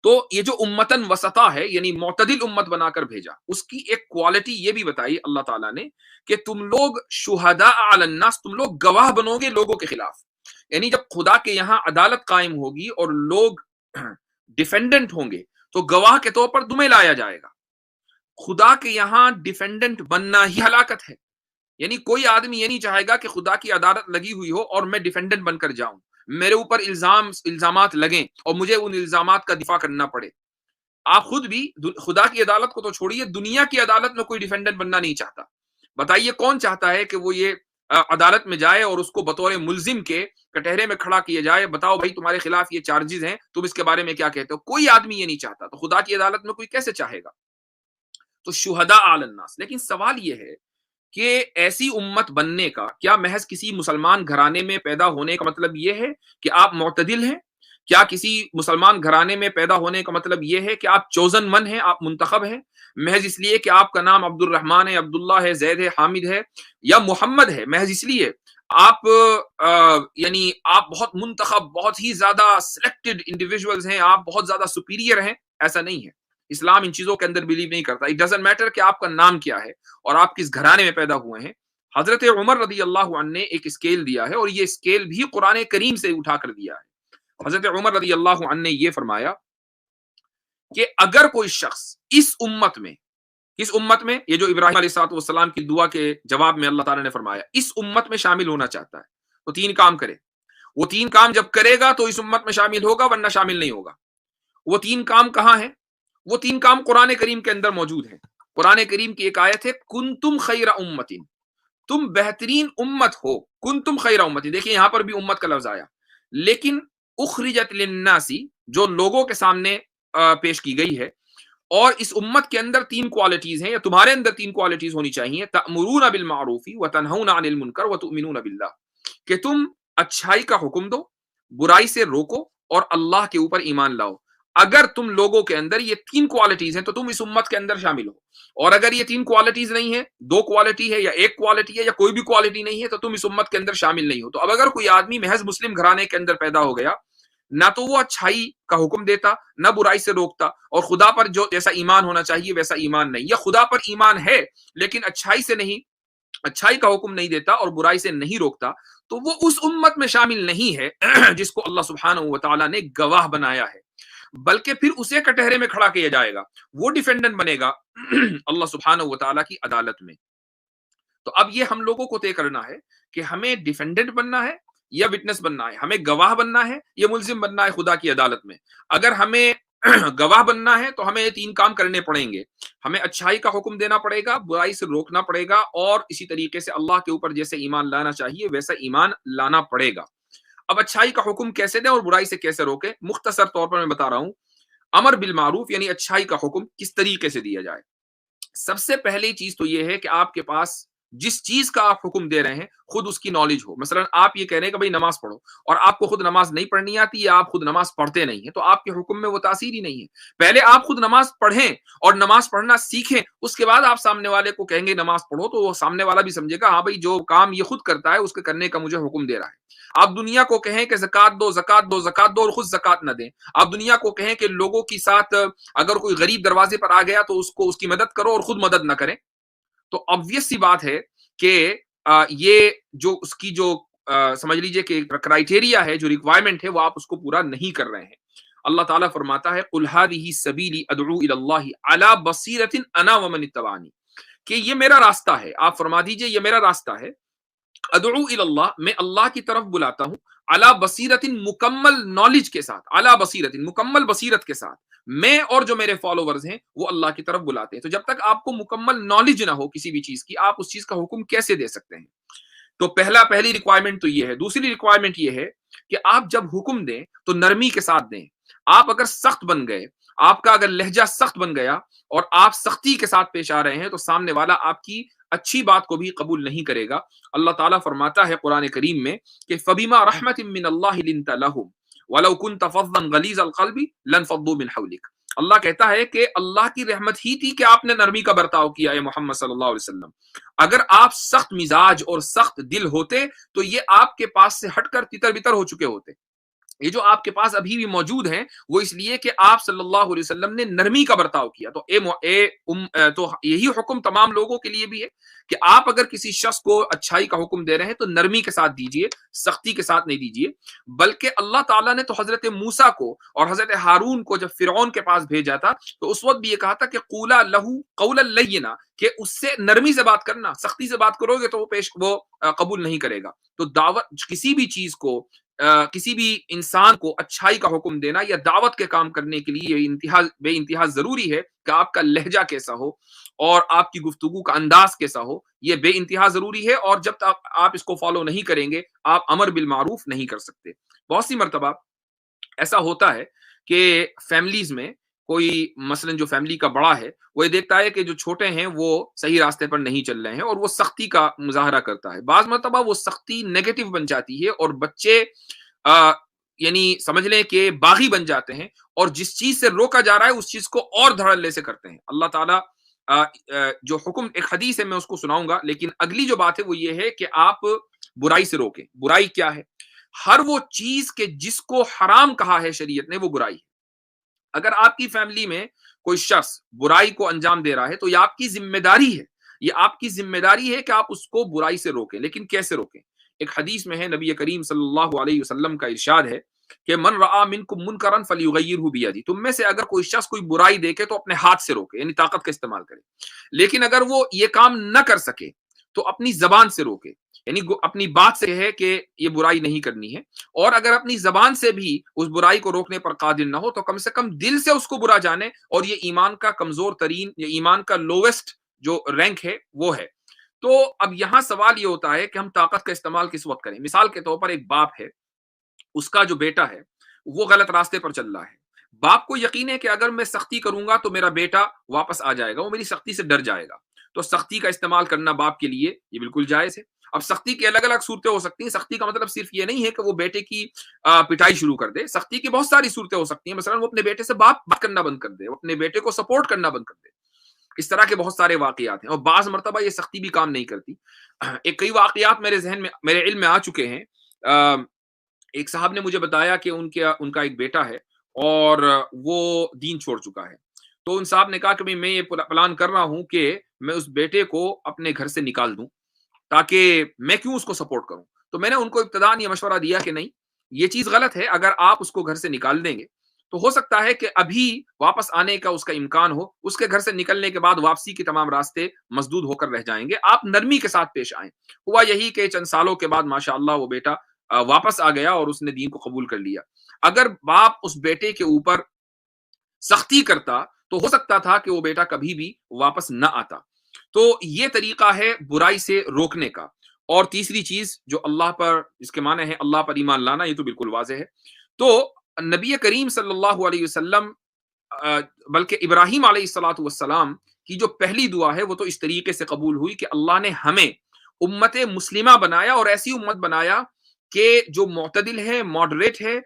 تو یہ جو امتن وسطا ہے, یعنی معتدل امت بنا کر بھیجا, اس کی ایک کوالٹی یہ بھی بتائی اللہ تعالیٰ نے کہ تم لوگ شہداء علی الناس, تم لوگ گواہ بنو گے لوگوں کے خلاف. یعنی جب خدا کے یہاں عدالت قائم ہوگی اور لوگ ڈیفینڈنٹ ہوں گے تو گواہ کے طور پر تمہیں لایا جائے گا. خدا کے یہاں ڈیفینڈنٹ بننا ہی ہلاکت ہے. یعنی کوئی آدمی یہ نہیں چاہے گا کہ خدا کی عدالت لگی ہوئی ہو اور میں ڈیفینڈنٹ بن کر جاؤں, میرے اوپر الزامات لگیں اور مجھے ان الزامات کا دفاع کرنا پڑے. آپ خود بھی خدا کی عدالت کو تو چھوڑیے, دنیا کی عدالت میں کوئی ڈیفینڈنٹ بننا نہیں چاہتا. بتائیے کون چاہتا ہے کہ وہ یہ عدالت میں جائے اور اس کو بطور ملزم کے کٹہرے میں کھڑا کیا جائے, بتاؤ بھائی تمہارے خلاف یہ چارجز ہیں, تم اس کے بارے میں کیا کہتے ہو. کوئی آدمی یہ نہیں چاہتا, تو خدا کی عدالت میں کوئی کیسے چاہے گا. تو شہداء علی الناس. لیکن سوال یہ ہے کہ ایسی امت بننے کا کیا محض کسی مسلمان گھرانے میں پیدا ہونے کا مطلب یہ ہے کہ آپ معتدل ہیں؟ کیا کسی مسلمان گھرانے میں پیدا ہونے کا مطلب یہ ہے کہ آپ چوزن ون ہیں, آپ منتخب ہیں محض اس لیے کہ آپ کا نام عبد الرحمن ہے, عبداللہ ہے, زید ہے, حامد ہے یا محمد ہے, محض اس لیے آپ یعنی آپ بہت منتخب, بہت ہی زیادہ سلیکٹڈ انڈیویجولز ہیں, آپ بہت زیادہ سپیریئر ہیں؟ ایسا نہیں ہے. اسلام ان چیزوں کے اندر بلیو نہیں کرتا. اٹ ڈزنٹ میٹر کہ آپ کا نام کیا ہے اور آپ کس گھرانے میں پیدا ہوئے ہیں. حضرت عمر رضی اللہ عنہ نے ایک اسکیل دیا ہے اور یہ اسکیل بھی قرآن کریم سے اٹھا کر دیا ہے. حضرت عمر رضی اللہ عنہ نے یہ فرمایا کہ اگر کوئی شخص اس امت میں, یہ جو ابراہیم علیہ السلام کی دعا کے جواب میں اللہ تعالیٰ نے فرمایا, اس امت میں شامل ہونا چاہتا ہے تو 3 کام کرے. وہ 3 کام جب کرے گا تو اس امت میں شامل ہوگا, ورنہ شامل نہیں ہوگا. وہ 3 کام کہاں ہیں؟ وہ 3 کام قرآن کریم کے اندر موجود ہیں. قرآن کریم کی ایک آیت ہے, کنتم خیر امت, تم بہترین امت ہو. کنتم خیر امت, دیکھیں یہاں پر بھی امت کا لفظ آیا, لیکن اخرجت للناس جو لوگوں کے سامنے پیش کی گئی ہے. اور اس امت کے اندر 3 کوالٹیز ہیں, یا تمہارے اندر 3 کوالٹیز ہونی چاہیے. تأمرون بالمعروف وتنہون عن المنکر وتؤمنون باللہ, کہ تم اچھائی کا حکم دو, برائی سے روکو اور اللہ کے اوپر ایمان لاؤ. اگر تم لوگوں کے اندر یہ 3 کوالٹیز ہیں تو تم اس امت کے اندر شامل ہو. اور اگر یہ 3 کوالٹیز نہیں ہے, 2 کوالٹی ہے یا 1 کوالٹی ہے یا کوئی بھی کوالٹی نہیں ہے, تو تم اس امت کے اندر شامل نہیں ہو. تو اب اگر کوئی آدمی محض مسلم گھرانے کے اندر پیدا ہو گیا, نہ تو وہ اچھائی کا حکم دیتا, نہ برائی سے روکتا, اور خدا پر جو جیسا ایمان ہونا چاہیے ویسا ایمان نہیں, یا خدا پر ایمان ہے لیکن اچھائی سے نہیں, اچھائی کا حکم نہیں دیتا اور برائی سے نہیں روکتا, تو وہ اس امت میں شامل نہیں ہے جس کو اللہ سبحانہ و تعالیٰ نے گواہ بنایا ہے. بلکہ پھر اسے کٹہرے میں کھڑا کیا جائے گا, وہ ڈیفینڈنٹ بنے گا اللہ سبحانہ و تعالیٰ کی عدالت میں. تو اب یہ ہم لوگوں کو طے کرنا ہے کہ ہمیں ڈیفینڈنٹ بننا ہے یا وٹنس بننا ہے, ہمیں گواہ بننا ہے یا ملزم بننا ہے خدا کی عدالت میں. اگر ہمیں گواہ بننا ہے تو ہمیں 3 کام کرنے پڑیں گے. ہمیں اچھائی کا حکم دینا پڑے گا, برائی سے روکنا پڑے گا, اور اسی طریقے سے اللہ کے اوپر جیسے ایمان لانا چاہیے ویسا ایمان لانا پڑے گا. اب اچھائی کا حکم کیسے دیں اور برائی سے کیسے روکیں, مختصر طور پر میں بتا رہا ہوں. امر بالمعروف یعنی اچھائی کا حکم کس طریقے سے دیا جائے. سب سے پہلی چیز تو یہ ہے کہ آپ کے پاس جس چیز کا آپ حکم دے رہے ہیں خود اس کی نالج ہو. مثلا آپ یہ کہہ رہے ہیں کہ بھائی نماز پڑھو, اور آپ کو خود نماز نہیں پڑھنی آتی یا آپ خود نماز پڑھتے نہیں ہیں, تو آپ کے حکم میں وہ تاثیر ہی نہیں ہے. پہلے آپ خود نماز پڑھیں اور نماز پڑھنا سیکھیں, اس کے بعد آپ سامنے والے کو کہیں گے نماز پڑھو, تو وہ سامنے والا بھی سمجھے گا ہاں بھائی جو کام یہ خود کرتا ہے اس کے کرنے کا مجھے حکم دے رہا ہے. آپ دنیا کو کہیں کہ زکات دو زکات دو زکات دو اور خود زکات نہ دیں. آپ دنیا کو کہیں کہ لوگوں کے ساتھ اگر کوئی غریب دروازے پر آ گیا تو اس کو اس کی مدد کرو اور خود مدد نہ کریں, تو obvious سی بات ہے کہ یہ جو اس کی جو سمجھ لیجئے کہ کرائٹیریا ہے، جو ریکوائرمنٹ ہے، وہ آپ اس کو پورا نہیں کر رہے ہیں۔ اللہ تعالیٰ فرماتا ہے قُلْ هَٰذِهِ سَبِيلِي أَدْعُو إِلَى اللَّهِ عَلَىٰ بَصِيرَةٍ أَنَا وَمَنِ اتَّبَعَنِي، کہ یہ میرا راستہ ہے، آپ فرما دیجئے یہ میرا راستہ ہے، ادعو الی اللہ، میں اللہ کی طرف بلاتا ہوں، علی بصیرت، مکمل نالج کے ساتھ، علی بصیرت، مکمل بصیرت کے ساتھ، میں اور جو میرے فالوورز ہیں وہ اللہ کی طرف بلاتے ہیں۔ تو جب تک آپ کو مکمل نالج نہ ہو کسی بھی چیز کی، آپ اس چیز کا حکم کیسے دے سکتے ہیں؟ تو پہلی ریکوائرمنٹ تو یہ ہے۔ دوسری ریکوائرمنٹ یہ ہے کہ آپ جب حکم دیں تو نرمی کے ساتھ دیں۔ آپ اگر سخت بن گئے، آپ کا اگر لہجہ سخت بن گیا اور آپ سختی کے ساتھ پیش آ رہے ہیں، تو سامنے والا آپ کی اچھی بات کو بھی قبول نہیں کرے گا۔ اللہ تعالیٰ فرماتا ہے قرآن کریم میں کہ فَبِمَا رَحْمَةٍ مِّنَ اللَّهِ لِنْتَ لَهُمْ وَلَوْ كُنْتَ فَظًّا غَلِيظَ الْقَلْبِ لَانفَضُّوا مِنْ حَوْلِكَ۔ اللہ کہتا ہے کہ اللہ کی رحمت ہی تھی کہ آپ نے نرمی کا برتاؤ کیا ہے محمد صلی اللہ علیہ وسلم۔ اگر آپ سخت مزاج اور سخت دل ہوتے تو یہ آپ کے پاس سے ہٹ کر تتر بتر ہو چکے ہوتے۔ یہ جو آپ کے پاس ابھی بھی موجود ہیں وہ اس لیے کہ آپ صلی اللہ علیہ وسلم نے نرمی کا برتاؤ کیا۔ تو یہی حکم تمام لوگوں کے لیے بھی ہے کہ آپ اگر کسی شخص کو اچھائی کا حکم دے رہے ہیں تو نرمی کے ساتھ دیجئے، سختی کے ساتھ نہیں دیجئے۔ بلکہ اللہ تعالیٰ نے تو حضرت موسیٰ کو اور حضرت ہارون کو جب فرعون کے پاس بھیجا تھا تو اس وقت بھی یہ کہا تھا کہ قولا لہو قولا لینا، کہ اس سے نرمی سے بات کرنا، سختی سے بات کرو گے تو وہ قبول نہیں کرے گا۔ تو دعوت کسی بھی چیز کو، کسی بھی انسان کو اچھائی کا حکم دینا یا دعوت کے کام کرنے کے لیے بے انتہا ضروری ہے کہ آپ کا لہجہ کیسا ہو اور آپ کی گفتگو کا انداز کیسا ہو، یہ بے انتہا ضروری ہے۔ اور جب تک آپ اس کو فالو نہیں کریں گے آپ امر بالمعروف نہیں کر سکتے۔ بہت سی مرتبہ ایسا ہوتا ہے کہ فیملیز میں کوئی مثلاً جو فیملی کا بڑا ہے وہ یہ دیکھتا ہے کہ جو چھوٹے ہیں وہ صحیح راستے پر نہیں چل رہے ہیں اور وہ سختی کا مظاہرہ کرتا ہے۔ بعض مرتبہ وہ سختی نیگیٹو بن جاتی ہے اور بچے یعنی سمجھ لیں کہ باغی بن جاتے ہیں اور جس چیز سے روکا جا رہا ہے اس چیز کو اور دھڑلے سے کرتے ہیں۔ اللہ تعالیٰ جو حکم، ایک حدیث ہے میں اس کو سناؤں گا، لیکن اگلی جو بات ہے وہ یہ ہے کہ آپ برائی سے روکیں۔ برائی کیا ہے؟ ہر وہ چیز کہ جس کو حرام کہا ہے شریعت نے وہ برائی ہے۔ اگر آپ کی فیملی میں کوئی شخص برائی کو انجام دے رہا ہے تو یہ آپ کی ذمہ داری ہے، یہ آپ کی ذمہ داری ہے کہ آپ اس کو برائی سے روکیں۔ لیکن کیسے روکیں؟ ایک حدیث میں ہے، نبی کریم صلی اللہ علیہ وسلم کا ارشاد ہے کہ من رآ منکم منکرا فلیغیرہ بیدہ، تم میں سے اگر کوئی شخص کوئی برائی دیکھے تو اپنے ہاتھ سے روکے، یعنی طاقت کا استعمال کرے۔ لیکن اگر وہ یہ کام نہ کر سکے تو اپنی زبان سے روکے، یعنی اپنی بات سے ہے کہ یہ برائی نہیں کرنی ہے۔ اور اگر اپنی زبان سے بھی اس برائی کو روکنے پر قادر نہ ہو تو کم سے کم دل سے اس کو برا جانے، اور یہ ایمان کا کمزور ترین، یہ ایمان کا لوویسٹ جو رینک ہے وہ ہے۔ تو اب یہاں سوال یہ ہوتا ہے کہ ہم طاقت کا استعمال کس وقت کریں؟ مثال کے طور پر ایک باپ ہے، اس کا جو بیٹا ہے وہ غلط راستے پر چل رہا ہے۔ باپ کو یقین ہے کہ اگر میں سختی کروں گا تو میرا بیٹا واپس آ جائے گا، وہ میری سختی سے ڈر جائے گا۔ تو سختی کا استعمال کرنا باپ کے لیے یہ بالکل جائز ہے۔ اب سختی کی الگ الگ صورتیں ہو سکتی ہیں۔ سختی کا مطلب صرف یہ نہیں ہے کہ وہ بیٹے کی پٹائی شروع کر دے۔ سختی کی بہت ساری صورتیں ہو سکتی ہیں، مثلا وہ اپنے بیٹے سے بات کرنا بند کر دے، وہ اپنے بیٹے کو سپورٹ کرنا بند کر دے۔ اس طرح کے بہت سارے واقعات ہیں، اور بعض مرتبہ یہ سختی بھی کام نہیں کرتی۔ ایک کئی واقعات میرے ذہن میں، میرے علم میں آ چکے ہیں۔ ایک صاحب نے مجھے بتایا کہ ان کا ایک بیٹا ہے اور وہ دین چھوڑ چکا ہے۔ تو ان صاحب نے کہا کہ میں یہ پلان کر رہا ہوں کہ میں اس بیٹے کو اپنے گھر سے نکال دوں، تاکہ میں کیوں اس کو سپورٹ کروں۔ تو میں نے ان کو ابتداءً یہ مشورہ دیا کہ نہیں، یہ چیز غلط ہے۔ اگر آپ اس کو گھر سے نکال دیں گے تو ہو سکتا ہے کہ ابھی واپس آنے کا اس کا امکان ہو، اس کے گھر سے نکلنے کے بعد واپسی کے تمام راستے مسدود ہو کر رہ جائیں گے۔ آپ نرمی کے ساتھ پیش آئیں۔ ہوا یہی کہ چند سالوں کے بعد ماشاءاللہ وہ بیٹا واپس آ گیا اور اس نے دین کو قبول کر لیا۔ اگر باپ اس بیٹے کے اوپر سختی کرتا تو ہو سکتا تھا کہ وہ بیٹا کبھی بھی واپس نہ آتا۔ تو یہ طریقہ ہے برائی سے روکنے کا۔ اور تیسری چیز جو اللہ پر، اس کے معنی ہے اللہ پر ایمان لانا، یہ تو بالکل واضح ہے۔ تو نبی کریم صلی اللہ علیہ وسلم، بلکہ ابراہیم علیہ الصلوۃ والسلام کی جو پہلی دعا ہے وہ تو اس طریقے سے قبول ہوئی کہ اللہ نے ہمیں امت مسلمہ بنایا، اور ایسی امت بنایا کہ جو معتدل ہے، ماڈریٹ ہے،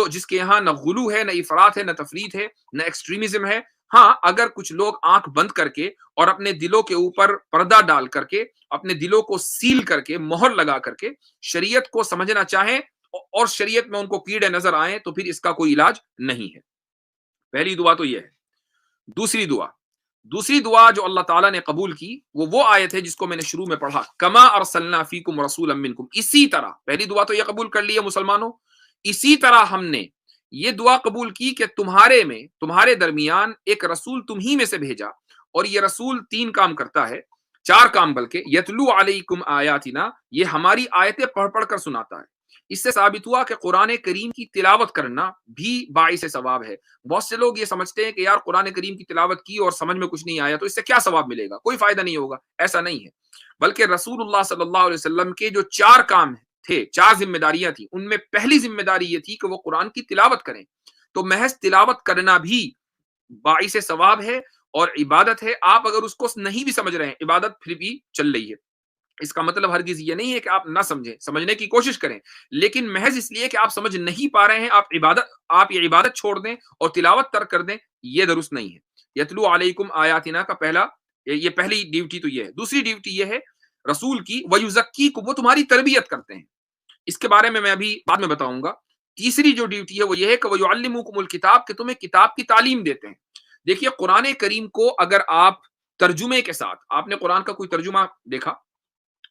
جس کے یہاں نہ غلو ہے، نہ افراط ہے، نہ تفریط ہے، نہ ایکسٹریمزم ہے۔ ہاں، اگر کچھ لوگ آنکھ بند کر کے اور اپنے دلوں کے اوپر پردہ ڈال کر کے، اپنے دلوں کو سیل کر کے، مہر لگا کر کے شریعت کو سمجھنا چاہیں اور شریعت میں ان کو کیڑے نظر آئیں تو پھر اس کا کوئی علاج نہیں ہے۔ پہلی دعا تو یہ ہے۔ دوسری دعا، دوسری دعا جو اللہ تعالیٰ نے قبول کی وہ آیت ہے جس کو میں نے شروع میں پڑھا، کما ارسلنا فیکم رسولا منکم، اسی طرح پہلی دعا تو یہ قبول کر لی ہے مسلمانوں، اسی طرح ہم نے یہ دعا قبول کی کہ تمہارے درمیان ایک رسول تم ہی میں سے بھیجا، اور یہ رسول 3 کام کرتا ہے، 4 کام بلکہ، یتلو علیکم آیاتنا، یہ ہماری آیتیں پڑھ پڑھ کر سناتا ہے۔ اس سے ثابت ہوا کہ قرآن کریم کی تلاوت کرنا بھی باعث ثواب ہے۔ بہت سے لوگ یہ سمجھتے ہیں کہ یار قرآن کریم کی تلاوت کی اور سمجھ میں کچھ نہیں آیا تو اس سے کیا ثواب ملے گا، کوئی فائدہ نہیں ہوگا، ایسا نہیں ہے، بلکہ رسول اللہ صلی اللہ علیہ وسلم کے جو 4 کام تھے، 4 ذمہ داریاں تھیں، ان میں پہلی ذمہ داری یہ تھی کہ وہ قرآن کی تلاوت کریں، تو محض تلاوت کرنا بھی باعث ثواب ہے اور عبادت ہے۔ آپ اگر اس کو نہیں بھی سمجھ رہے ہیں، عبادت پھر بھی چل رہی ہے۔ اس کا مطلب ہرگز یہ نہیں ہے کہ آپ نہ سمجھیں، سمجھنے کی کوشش کریں، لیکن محض اس لیے کہ آپ سمجھ نہیں پا رہے ہیں آپ یہ عبادت چھوڑ دیں اور تلاوت ترک کر دیں، یہ درست نہیں ہے۔ یتلو علیکم آیاتنا کا پہلی ڈیوٹی تو یہ ہے۔ دوسری ڈیوٹی یہ ہے رسول کی، وَيُزَكِّيكُمْ، وہ تمہاری تربیت کرتے ہیں، اس کے بارے میں ابھی بعد میں بتاؤں گا۔ تیسری جو ڈیوٹی ہے وہ یہ ہے کہ وَيُعَلِّمُكُمُ الْكِتَابَ، کہ تمہیں کتاب کی تعلیم دیتے ہیں۔ دیکھیے قرآن کریم کو اگر آپ ترجمے کے ساتھ، آپ نے قرآن کا کوئی ترجمہ دیکھا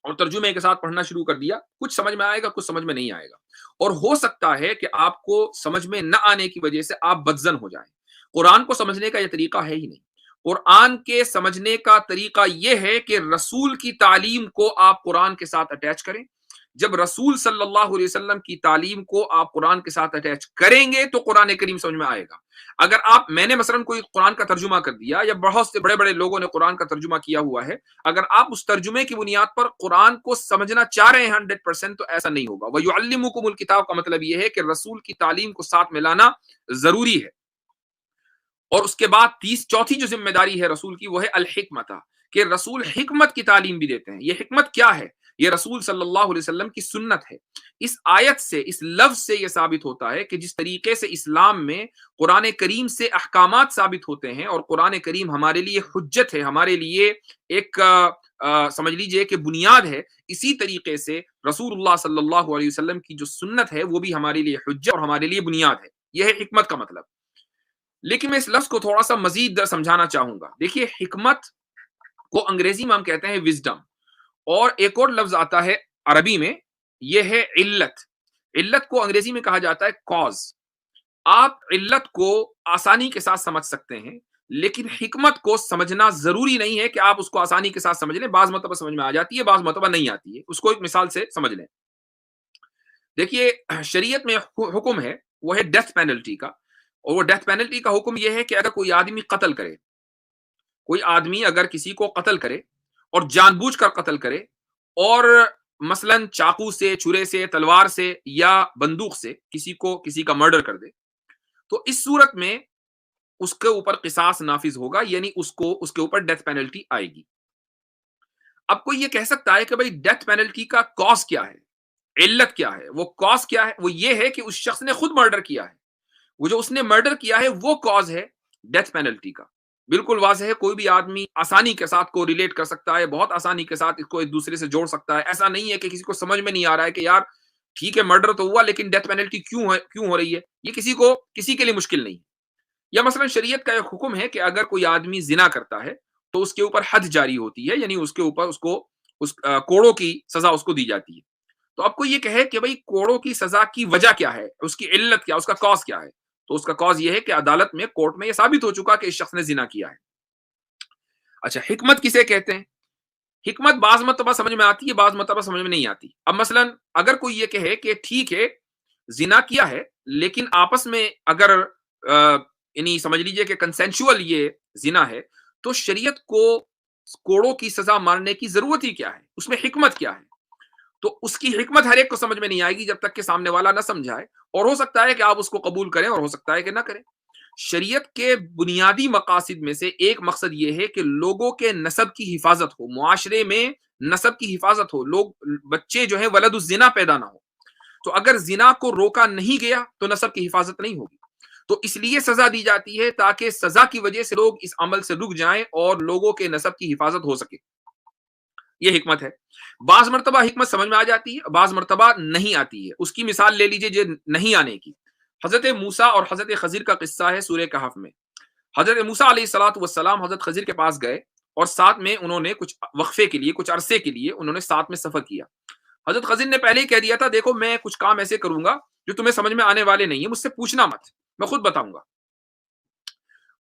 اور ترجمے کے ساتھ پڑھنا شروع کر دیا، کچھ سمجھ میں آئے گا، کچھ سمجھ میں نہیں آئے گا، اور ہو سکتا ہے کہ آپ کو سمجھ میں نہ آنے کی وجہ سے آپ بدزن ہو جائیں۔ قرآن کو سمجھنے کا یہ طریقہ ہے ہی نہیں۔ قرآن کے سمجھنے کا طریقہ یہ ہے کہ رسول کی تعلیم کو آپ قرآن کے ساتھ اٹیچ کریں۔ جب رسول صلی اللہ علیہ وسلم کی تعلیم کو آپ قرآن کے ساتھ اٹیچ کریں گے تو قرآن کریم سمجھ میں آئے گا۔ اگر میں نے مثلا کوئی قرآن کا ترجمہ کر دیا، یا بہت سے بڑے بڑے لوگوں نے قرآن کا ترجمہ کیا ہوا ہے، اگر آپ اس ترجمے کی بنیاد پر قرآن کو سمجھنا چاہ رہے ہیں 100%، تو ایسا نہیں ہوگا۔ وَيُعَلِّمُكُمُ الْكِتَابَ کا مطلب یہ ہے کہ رسول کی تعلیم کو ساتھ میں لانا ضروری ہے۔ اور اس کے بعد چوتھی جو ذمہ داری ہے رسول کی وہ ہے الحکمت، کہ رسول حکمت کی تعلیم بھی دیتے ہیں۔ یہ حکمت کیا ہے؟ یہ رسول صلی اللہ علیہ وسلم کی سنت ہے۔ اس آیت سے، اس لفظ سے یہ ثابت ہوتا ہے کہ جس طریقے سے اسلام میں قرآن کریم سے احکامات ثابت ہوتے ہیں اور قرآن کریم ہمارے لیے حجت ہے، ہمارے لیے ایک سمجھ لیجئے کہ بنیاد ہے، اسی طریقے سے رسول اللہ صلی اللہ علیہ وسلم کی جو سنت ہے وہ بھی ہمارے لیے حجت اور ہمارے لیے بنیاد ہے۔ یہ ہے حکمت کا مطلب۔ لیکن میں اس لفظ کو تھوڑا سا مزید سمجھانا چاہوں گا۔ دیکھیے حکمت کو انگریزی میں ہم کہتے ہیں وزڈم، اور ایک اور لفظ آتا ہے عربی میں، یہ ہے علت۔ علت کو انگریزی میں کہا جاتا ہے کاز۔ آپ علت کو آسانی کے ساتھ سمجھ سکتے ہیں، لیکن حکمت کو سمجھنا ضروری نہیں ہے کہ آپ اس کو آسانی کے ساتھ سمجھ لیں۔ بعض مرتبہ سمجھ میں آ جاتی ہے، بعض مرتبہ نہیں آتی ہے۔ اس کو ایک مثال سے سمجھ لیں۔ دیکھیے شریعت میں حکم ہے، وہ ہے ڈیتھ پینلٹی کا، اور وہ ڈیتھ پینلٹی کا حکم یہ ہے کہ اگر کوئی آدمی قتل کرے، کوئی آدمی اگر کسی کو قتل کرے اور جان بوجھ کر قتل کرے، اور مثلا چاقو سے، چھرے سے، تلوار سے یا بندوق سے کسی کا مرڈر کر دے، تو اس صورت میں اس کے اوپر قصاص نافذ ہوگا، یعنی اس کے اوپر ڈیتھ پینلٹی آئے گی۔ اب کوئی یہ کہہ سکتا ہے کہ بھائی ڈیتھ پینلٹی کا کاز کیا ہے، علت کیا ہے؟ وہ کاز کیا ہے؟ وہ یہ ہے کہ اس شخص نے خود مرڈر کیا ہے، وہ جو اس نے مرڈر کیا ہے وہ کاز ہے ڈیتھ پینلٹی کا۔ بالکل واضح ہے، کوئی بھی آدمی آسانی کے ساتھ کو ریلیٹ کر سکتا ہے، بہت آسانی کے ساتھ اس کو ایک دوسرے سے جوڑ سکتا ہے۔ ایسا نہیں ہے کہ کسی کو سمجھ میں نہیں آ رہا ہے کہ یار ٹھیک ہے مرڈر تو ہوا، لیکن ڈیتھ پینلٹی کیوں ہو رہی ہے؟ یہ کسی کے لیے مشکل نہیں ہے۔ یا مثلا شریعت کا ایک حکم ہے کہ اگر کوئی آدمی زنا کرتا ہے تو اس کے اوپر حد جاری ہوتی ہے، یعنی اس کے اوپر کوڑوں کی سزا اس کو دی جاتی ہے۔ تو اب کوئی یہ کہے کہ بھائی کوڑوں کی سزا کی وجہ کیا ہے، اس کی علت کیا، اس کا کاز کیا ہے؟ تو اس کا کاز یہ ہے کہ عدالت میں، کورٹ میں یہ ثابت ہو چکا کہ اس شخص نے زنا کیا ہے۔ اچھا حکمت کسے کہتے ہیں؟ حکمت بعض مرتبہ سمجھ میں آتی ہے، بعض مرتبہ سمجھ میں نہیں آتی۔ اب مثلا اگر کوئی یہ کہے کہ ٹھیک ہے زنا کیا ہے، لیکن آپس میں اگر یعنی سمجھ لیجئے کہ کنسینشول یہ زنا ہے، تو شریعت کو کوڑوں کی سزا مارنے کی ضرورت ہی کیا ہے؟ اس میں حکمت کیا ہے؟ تو اس کی حکمت ہر ایک کو سمجھ میں نہیں آئے گی جب تک کہ سامنے والا نہ سمجھائے، اور ہو سکتا ہے کہ آپ اس کو قبول کریں اور ہو سکتا ہے کہ نہ کریں۔ شریعت کے بنیادی مقاصد میں سے ایک مقصد یہ ہے کہ لوگوں کے نسب کی حفاظت ہو، معاشرے میں نسب کی حفاظت ہو، بچے جو ہیں ولد الزنا پیدا نہ ہو۔ تو اگر زنا کو روکا نہیں گیا تو نسب کی حفاظت نہیں ہوگی، تو اس لیے سزا دی جاتی ہے تاکہ سزا کی وجہ سے لوگ اس عمل سے رک جائیں اور لوگوں کے نسب کی حفاظت ہو سکے۔ یہ حکمت ہے۔ بعض مرتبہ حکمت سمجھ میں آ جاتی ہے، بعض مرتبہ نہیں آتی ہے۔ اس کی مثال لے لیجئے جو نہیں آنے کی، حضرت موسیٰ اور حضرت خضر کا قصہ ہے سورہ کہف میں۔ حضرت موسیٰ علیہ الصلوۃ والسلام حضرت خضر کے پاس گئے اور ساتھ میں انہوں نے کچھ وقفے کے لیے، کچھ عرصے کے لیے انہوں نے ساتھ میں سفر کیا۔ حضرت خضر نے پہلے ہی کہہ دیا تھا دیکھو میں کچھ کام ایسے کروں گا جو تمہیں سمجھ میں آنے والے نہیں ہیں، مجھ سے پوچھنا مت، میں خود بتاؤں گا۔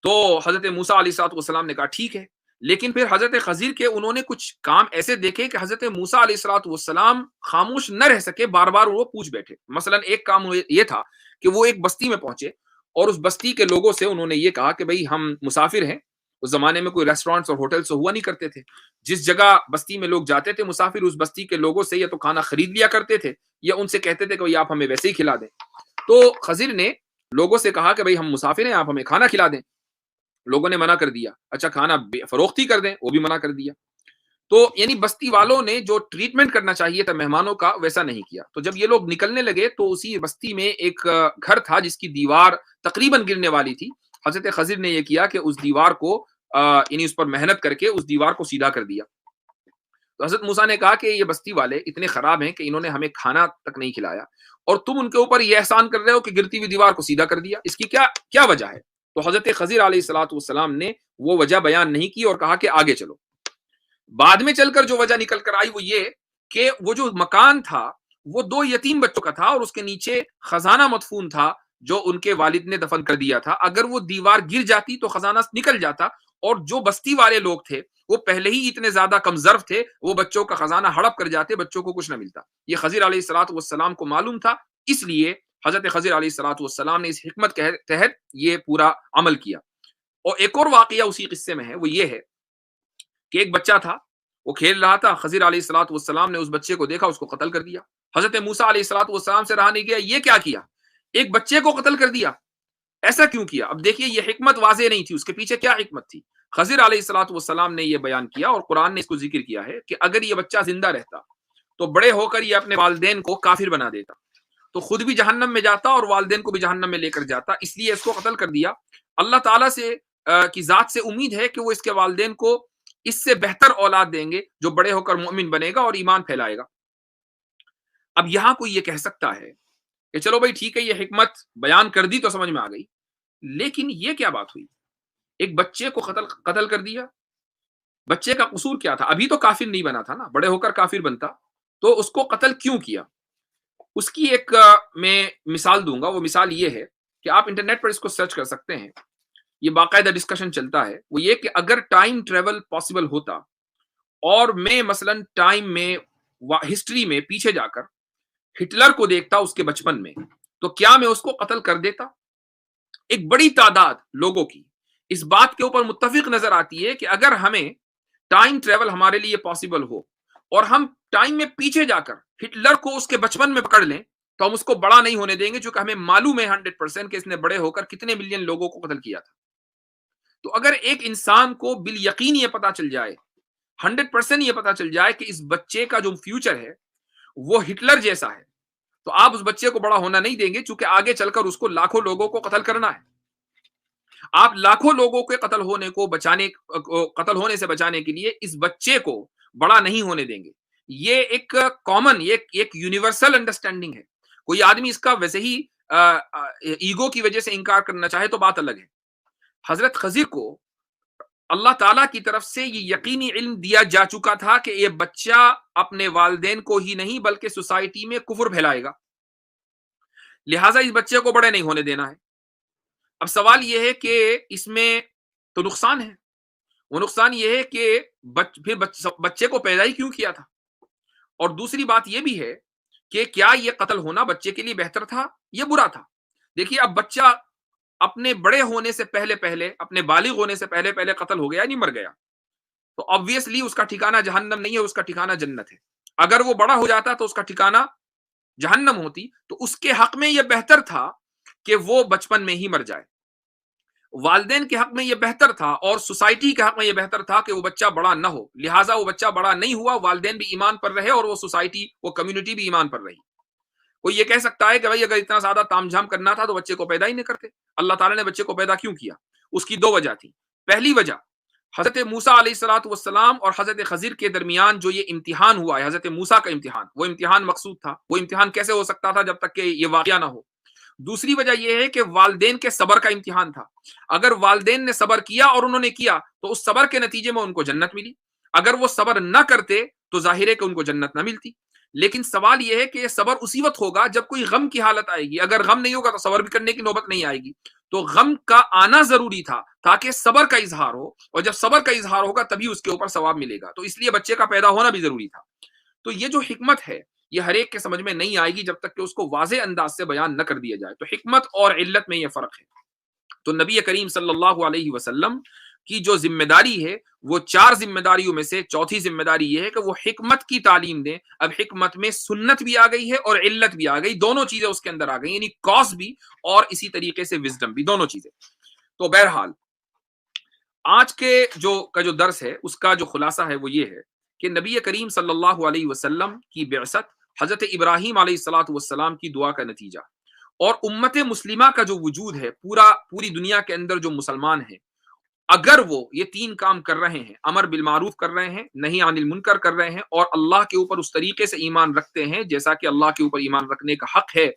تو حضرت موسیٰ علیہ الصلوۃ والسلام نے کہا ٹھیک ہے، لیکن پھر حضرت خضر کے انہوں نے کچھ کام ایسے دیکھے کہ حضرت موسیٰ علیہ الصلوۃ والسلام خاموش نہ رہ سکے، بار بار وہ پوچھ بیٹھے۔ مثلا ایک کام یہ تھا کہ وہ ایک بستی میں پہنچے اور اس بستی کے لوگوں سے انہوں نے یہ کہا کہ بھئی ہم مسافر ہیں۔ اس زمانے میں کوئی ریسٹورینٹس اور ہوٹلس ہوا نہیں کرتے تھے، جس جگہ بستی میں لوگ جاتے تھے مسافر، اس بستی کے لوگوں سے یا تو کھانا خرید لیا کرتے تھے یا ان سے کہتے تھے کہ بھئی آپ ہمیں ویسے ہی کھلا دیں۔ تو خضر نے لوگوں سے کہا کہ بھئی ہم مسافر ہیں، آپ ہمیں کھانا کھلا دیں۔ لوگوں نے منع کر دیا، اچھا کھانا فروخت ہی کر دیں، وہ بھی منع کر دیا۔ تو یعنی بستی والوں نے جو ٹریٹمنٹ کرنا چاہیے تھا مہمانوں کا ویسا نہیں کیا۔ تو جب یہ لوگ نکلنے لگے تو اسی بستی میں ایک گھر تھا جس کی دیوار تقریباً گرنے والی تھی۔ حضرت خضر نے یہ کیا کہ اس دیوار کو یعنی اس پر محنت کر کے اس دیوار کو سیدھا کر دیا۔ تو حضرت موسیٰ نے کہا کہ یہ بستی والے اتنے خراب ہیں کہ انہوں نے ہمیں کھانا تک نہیں کھلایا اور تم ان کے اوپر یہ احسان کر رہے ہو کہ گرتی ہوئی دیوار کو سیدھا کر دیا، اس کی کیا وجہ ہے؟ تو حضرت خضر علیہ الصلوۃ والسلام نے وہ وجہ بیان نہیں کی اور کہا کہ آگے چلو۔ بعد میں چل کر جو وجہ نکل کر آئی وہ یہ کہ وہ جو مکان تھا وہ 2 یتیم بچوں کا تھا اور اس کے نیچے خزانہ مدفون تھا جو ان کے والد نے دفن کر دیا تھا۔ اگر وہ دیوار گر جاتی تو خزانہ نکل جاتا اور جو بستی والے لوگ تھے وہ پہلے ہی اتنے زیادہ کم ظرف تھے، وہ بچوں کا خزانہ ہڑپ کر جاتے، بچوں کو کچھ نہ ملتا۔ یہ خضر علیہ الصلوۃ والسلام کو معلوم تھا، اس لیے حضرت خضر علیہ الصلوۃ والسلام نے اس حکمت کے تحت یہ پورا عمل کیا۔ اور ایک اور واقعہ اسی قصے میں ہے، وہ یہ ہے کہ ایک بچہ تھا، وہ کھیل رہا تھا، خضر علیہ الصلوۃ والسلام نے اس بچے کو دیکھا، اس کو قتل کر دیا۔ حضرت موسیٰ علیہ الصلوۃ والسلام سے رہا نہیں گیا، یہ کیا کیا؟ ایک بچے کو قتل کر دیا، ایسا کیوں کیا؟ اب دیکھیے یہ حکمت واضح نہیں تھی، اس کے پیچھے کیا حکمت تھی؟ خضر علیہ الصلوۃ والسلام نے یہ بیان کیا اور قرآن نے اس کو ذکر کیا ہے کہ اگر یہ بچہ زندہ رہتا تو بڑے ہو کر یہ اپنے والدین کو کافر بنا دیتا، تو خود بھی جہنم میں جاتا اور والدین کو بھی جہنم میں لے کر جاتا، اس لیے اس کو قتل کر دیا۔ اللہ تعالیٰ سے کی ذات سے امید ہے کہ وہ اس کے والدین کو اس سے بہتر اولاد دیں گے جو بڑے ہو کر مومن بنے گا اور ایمان پھیلائے گا۔ اب یہاں کوئی یہ کہہ سکتا ہے کہ چلو بھائی ٹھیک ہے یہ حکمت بیان کر دی تو سمجھ میں آ گئی، لیکن یہ کیا بات ہوئی؟ ایک بچے کو قتل کر دیا، بچے کا قصور کیا تھا؟ ابھی تو کافر نہیں بنا تھا نا، بڑے ہو کر کافر بنتا، تو اس کو قتل کیوں کیا؟ اس کی ایک میں مثال دوں گا، وہ مثال یہ ہے کہ آپ انٹرنیٹ پر اس کو سرچ کر سکتے ہیں، یہ باقاعدہ ڈسکشن چلتا ہے، وہ یہ کہ اگر ٹائم ٹریول پاسبل ہوتا اور میں مثلا ٹائم میں ہسٹری میں پیچھے جا کر ہٹلر کو دیکھتا اس کے بچپن میں، تو کیا میں اس کو قتل کر دیتا؟ ایک بڑی تعداد لوگوں کی اس بات کے اوپر متفق نظر آتی ہے کہ اگر ہمیں ٹائم ٹریول ہمارے لیے پاسبل ہو اور ہم ٹائم میں پیچھے جا کر ہٹلر کو اس کے بچپن میں پکڑ لیں تو ہم اس کو بڑا نہیں ہونے دیں گے، چونکہ ہمیں معلوم ہے 100% کہ اس نے بڑے ہو کر کتنے ملین لوگوں کو قتل کیا تھا۔ تو اگر ایک انسان کو بالیقین یہ پتا چل جائے، 100% یہ پتا چل جائے کہ اس بچے کا جو فیوچر ہے وہ ہٹلر جیسا ہے، تو آپ اس بچے کو بڑا ہونا نہیں دیں گے، چونکہ آگے چل کر اس کو لاکھوں لوگوں کو قتل کرنا ہے۔ آپ لاکھوں لوگوں کے قتل ہونے سے بچانے کے لیے اس بچے کو بڑا نہیں ہونے دیں گے۔ یہ ایک کامن، ایک یونیورسل انڈرسٹینڈنگ ہے۔ کوئی آدمی اس کا ویسے ہی ایگو کی وجہ سے انکار کرنا چاہے تو بات الگ ہے۔ حضرت خضر کو اللہ تعالیٰ کی طرف سے یہ یقینی علم دیا جا چکا تھا کہ یہ بچہ اپنے والدین کو ہی نہیں بلکہ سوسائٹی میں کفر پھیلائے گا، لہٰذا اس بچے کو بڑے نہیں ہونے دینا ہے۔ اب سوال یہ ہے کہ اس میں تو نقصان ہے، وہ نقصان یہ ہے کہ پھر بچے کو پیدا ہی کیوں کیا تھا؟ اور دوسری بات یہ بھی ہے کہ کیا یہ قتل ہونا بچے کے لیے بہتر تھا یا برا تھا؟ دیکھیے اب بچہ اپنے بڑے ہونے سے پہلے اپنے بالغ ہونے سے پہلے قتل ہو گیا، نہیں مر گیا، تو obviously اس کا ٹھکانہ جہنم نہیں ہے، اس کا ٹھکانہ جنت ہے۔ اگر وہ بڑا ہو جاتا تو اس کا ٹھکانہ جہنم ہوتی، تو اس کے حق میں یہ بہتر تھا کہ وہ بچپن میں ہی مر جائے۔ والدین کے حق میں یہ بہتر تھا اور سوسائٹی کے حق میں یہ بہتر تھا کہ وہ بچہ بڑا نہ ہو، لہٰذا وہ بچہ بڑا نہیں ہوا، والدین بھی ایمان پر رہے اور وہ سوسائٹی، وہ کمیونٹی بھی ایمان پر رہی۔ کوئی یہ کہہ سکتا ہے کہ بھائی اگر اتنا زیادہ تام جھام کرنا تھا تو بچے کو پیدا ہی نہیں کرتے۔ اللہ تعالیٰ نے بچے کو پیدا کیوں کیا؟ اس کی 2 وجہ تھی۔ پہلی وجہ حضرت موسیٰ علیہ الصلوۃ والسلام اور حضرت خضر کے درمیان جو یہ امتحان ہوا ہے، حضرت موسیٰ کا امتحان، وہ امتحان مقصود تھا۔ وہ امتحان کیسے ہو سکتا تھا جب تک کہ یہ واقعہ نہ ہو؟ دوسری وجہ یہ ہے کہ والدین کے صبر کا امتحان تھا. اگر والدین نے صبر کیا اور انہوں نے کیا تو اس صبر کے نتیجے میں ان کو جنت ملی. اگر وہ صبر نہ کرتے تو ظاہر ہے کہ ان کو جنت نہ ملتی. لیکن سوال یہ ہے کہ یہ صبر اسی وقت ہوگا جب کوئی غم کی حالت آئے گی. اگر غم نہیں ہوگا تو صبر بھی کرنے کی نوبت نہیں آئے گی. تو غم کا آنا ضروری تھا تاکہ صبر کا اظہار ہو, اور جب صبر کا اظہار ہوگا تبھی اس کے اوپر ثواب ملے گا. تو اس لیے بچے کا پیدا ہونا بھی ضروری تھا. تو یہ جو حکمت ہے یہ ہر ایک کے سمجھ میں نہیں آئے گی جب تک کہ اس کو واضح انداز سے بیان نہ کر دیا جائے. تو حکمت اور علت میں یہ فرق ہے. تو نبی کریم صلی اللہ علیہ وسلم کی جو ذمہ داری ہے وہ 4 ذمہ داریوں میں سے چوتھی ذمہ داری یہ ہے کہ وہ حکمت کی تعلیم دیں. اب حکمت میں سنت بھی آ گئی ہے اور علت بھی آ گئی, دونوں چیزیں اس کے اندر آ گئی, یعنی کاز بھی اور اسی طریقے سے وزڈم بھی, دونوں چیزیں. تو بہرحال آج کے جو درس ہے اس کا جو خلاصہ ہے وہ یہ ہے کہ نبی کریم صلی اللہ علیہ وسلم کی بعثت حضرت ابراہیم علیہ الصلوۃ والسلام کی دعا کا نتیجہ, اور امت مسلمہ کا جو وجود ہے پوری دنیا کے اندر جو مسلمان ہیں, اگر وہ یہ 3 کام کر رہے ہیں, امر بالمعروف کر رہے ہیں, نہی عن المنکر کر رہے ہیں, اور اللہ کے اوپر اس طریقے سے ایمان رکھتے ہیں جیسا کہ اللہ کے اوپر ایمان رکھنے کا حق ہے,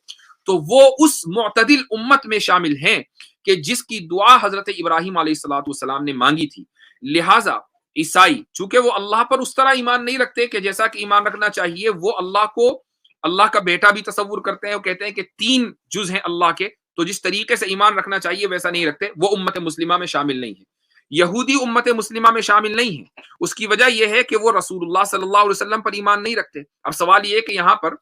تو وہ اس معتدل امت میں شامل ہیں کہ جس کی دعا حضرت ابراہیم علیہ الصلوۃ والسلام نے مانگی تھی. لہٰذا عیسائی چونکہ وہ اللہ پر اس طرح ایمان نہیں رکھتے کہ جیسا کہ ایمان رکھنا چاہیے, وہ اللہ کا بیٹا بھی تصور کرتے ہیں, وہ کہتے ہیں کہ 3 جز ہیں اللہ کے, تو جس طریقے سے ایمان رکھنا چاہیے ویسا نہیں رکھتے, وہ امت مسلمہ میں شامل نہیں ہے. یہودی امت مسلمہ میں شامل نہیں ہے. اس کی وجہ یہ ہے کہ وہ رسول اللہ صلی اللہ علیہ وسلم پر ایمان نہیں رکھتے. اب سوال یہ ہے کہ یہاں پر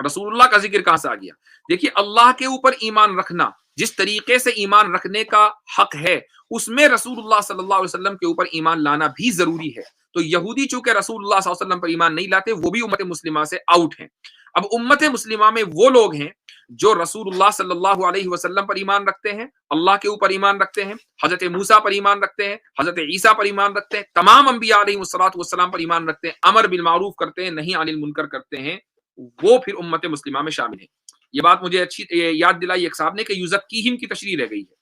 رسول اللہ کا ذکر کہاں سے آ گیا؟ دیکھیے, اللہ کے اوپر ایمان رکھنا جس طریقے سے ایمان رکھنے کا حق ہے اس میں رسول اللہ صلی اللہ علیہ وسلم کے اوپر ایمان لانا بھی ضروری ہے. تو یہودی چونکہ رسول اللہ صلی اللہ علیہ وسلم پر ایمان نہیں لاتے, وہ بھی امت مسلمہ سے آؤٹ ہیں. اب امت مسلمہ میں وہ لوگ ہیں جو رسول اللہ صلی اللہ علیہ وسلم پر ایمان رکھتے ہیں, اللہ کے اوپر ایمان رکھتے ہیں, حضرت موسیٰ پر ایمان رکھتے ہیں, حضرت عیسیٰ پر ایمان رکھتے ہیں, تمام انبیاء علیہ الصلوۃ والسلام پر ایمان رکھتے ہیں, امر بالمعروف کرتے ہیں, نہی عن المنکر کرتے ہیں, وہ پھر امت مسلمہ میں شامل ہیں. یہ بات مجھے اچھی یاد دلائی ایک صاحب نے کہ یزکیہم کی تشریح رہ گئی ہے.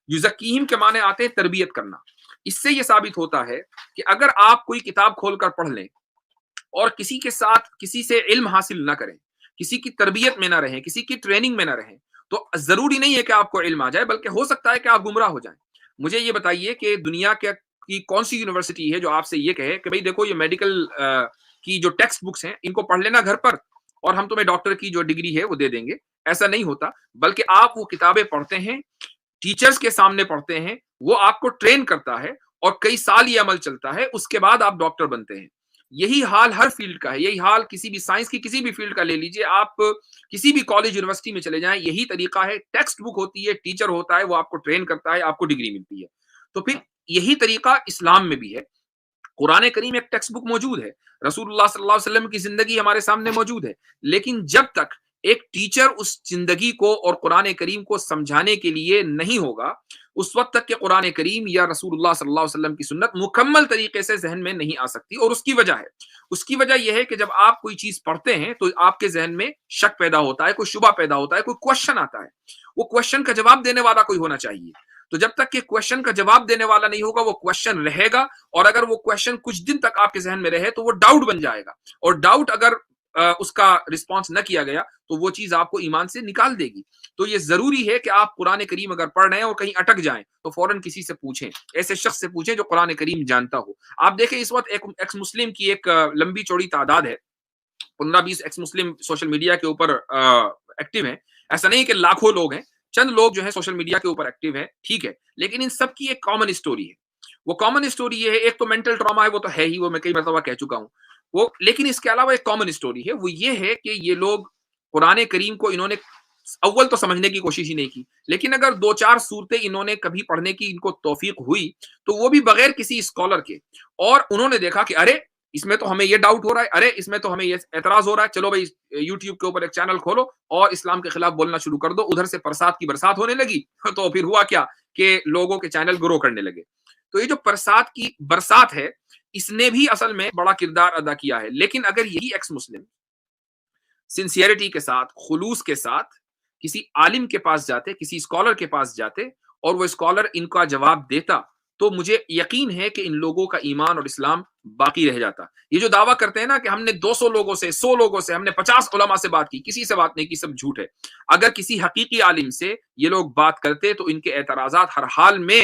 یزکیہم کے معنی آتے ہیں تربیت کرنا. اس سے یہ ثابت ہوتا ہے کہ اگر آپ کوئی کتاب کھول کر پڑھ لیں اور کسی سے علم حاصل نہ کریں, کسی کی تربیت میں نہ رہیں, کسی کی ٹریننگ میں نہ رہیں, تو ضروری نہیں ہے کہ آپ کو علم آ جائے, بلکہ ہو سکتا ہے کہ آپ گمراہ ہو جائیں. مجھے یہ بتائیے کہ دنیا کی کون سی یونیورسٹی ہے جو آپ سے یہ کہے کہ بھئی دیکھو یہ میڈیکل کی جو ٹیکسٹ بکس ہیں ان کو پڑھ لینا گھر پر اور ہم تمہیں ڈاکٹر کی جو ڈگری ہے وہ دے دیں گے. ایسا نہیں ہوتا, بلکہ آپ وہ کتابیں پڑھتے ہیں, ٹیچرز کے سامنے پڑھتے ہیں, وہ آپ کو ٹرین کرتا ہے اور کئی سال یہ عمل چلتا ہے, اس کے بعد آپ ڈاکٹر بنتے ہیں. یہی حال ہر فیلڈ کا ہے, یہی حال کسی بھی سائنس کی کسی بھی فیلڈ کا لے لیجئے, آپ کسی بھی کالج یونیورسٹی میں چلے جائیں, یہی طریقہ ہے. ٹیکسٹ بک ہوتی ہے, ٹیچر ہوتا ہے, وہ آپ کو ٹرین کرتا ہے, آپ کو ڈگری ملتی ہے. تو پھر یہی طریقہ اسلام میں بھی ہے. قرآن کریم ایک ٹیکسٹ بک موجود ہے, رسول اللہ صلی اللہ علیہ وسلم کی زندگی ہمارے سامنے موجود ہے, لیکن جب تک ایک ٹیچر اس زندگی کو اور قرآن کریم کو سمجھانے کے لیے نہیں ہوگا, اس وقت تک کہ قرآن کریم یا رسول اللہ صلی اللہ علیہ وسلم کی سنت مکمل طریقے سے ذہن میں نہیں آ سکتی. اور اس کی وجہ یہ ہے کہ جب آپ کوئی چیز پڑھتے ہیں تو آپ کے ذہن میں شک پیدا ہوتا ہے, کوئی شبہ پیدا ہوتا ہے, کوئی کوشچن آتا ہے. وہ کوشچن کا جواب دینے والا کوئی ہونا چاہیے. تو جب تک کہ کوشچن کا جواب دینے والا نہیں ہوگا وہ کوشچن رہے گا, اور اگر وہ کوشچن کچھ دن تک آپ کے ذہن میں رہے تو وہ ڈاؤٹ بن جائے گا, اور ڈاؤٹ اگر اس کا رسپانس نہ کیا گیا تو وہ چیز آپ کو ایمان سے نکال دے گی. تو یہ ضروری ہے کہ آپ قرآن کریم اگر پڑھ رہے ہیں اور کہیں اٹک جائیں تو فوراً کسی سے پوچھیں, ایسے شخص سے پوچھیں جو قرآن کریم جانتا ہو. آپ دیکھیں اس وقت ایکس مسلم کی ایک لمبی چوڑی تعداد ہے, 15-20 ایکس مسلم سوشل میڈیا کے اوپر ایکٹیو ہیں. ایسا نہیں کہ لاکھوں لوگ ہیں, چند لوگ جو ہے سوشل میڈیا کے اوپر ایکٹیو ہیں, ٹھیک ہے, لیکن ان سب کی ایک کامن اسٹوری ہے. وہ کامن اسٹوری یہ ہے, ایک تو مینٹل ٹراما ہے, وہ تو ہے ہی, وہ میں کئی مرتبہ کہہ چکا ہوں وہ, لیکن اس کے علاوہ ایک کامن اسٹوری ہے, وہ یہ ہے کہ یہ لوگ قرآن کریم کو انہوں نے اول تو سمجھنے کی کوشش ہی نہیں کی, لیکن اگر 2-4 صورتیں انہوں نے کبھی پڑھنے کی ان کو توفیق ہوئی تو وہ بھی بغیر کسی اسکالر کے, اور انہوں نے دیکھا کہ ارے اس میں تو ہمیں یہ ڈاؤٹ ہو رہا ہے, ارے اس میں تو ہمیں یہ اعتراض ہو رہا ہے, چلو بھائی یوٹیوب کے اوپر ایک چینل کھولو اور اسلام کے خلاف بولنا شروع کر دو. ادھر سے پرسات کی برسات ہونے لگی, تو پھر ہوا کیا کہ لوگوں کے چینل گرو کرنے لگے. تو یہ جو پرسات کی برسات ہے اس نے بھی اصل میں بڑا کردار ادا کیا ہے. لیکن اگر یہی ایکس مسلم سنسیئرٹی کے ساتھ, خلوص کے ساتھ کسی عالم کے پاس جاتے, کسی اسکالر کے پاس جاتے, اور وہ اسکالر ان کا جواب دیتا, تو مجھے یقین ہے کہ ان لوگوں کا ایمان اور اسلام باقی رہ جاتا۔ یہ جو دعویٰ کرتے ہیں نا کہ ہم نے 200 لوگوں سے، 100 لوگوں سے، ہم نے 50 علماء سے بات کی، کسی سے بات نہیں کی، سب جھوٹ ہے۔ اگر کسی حقیقی عالم سے یہ لوگ بات کرتے تو ان کے اعتراضات ہر حال میں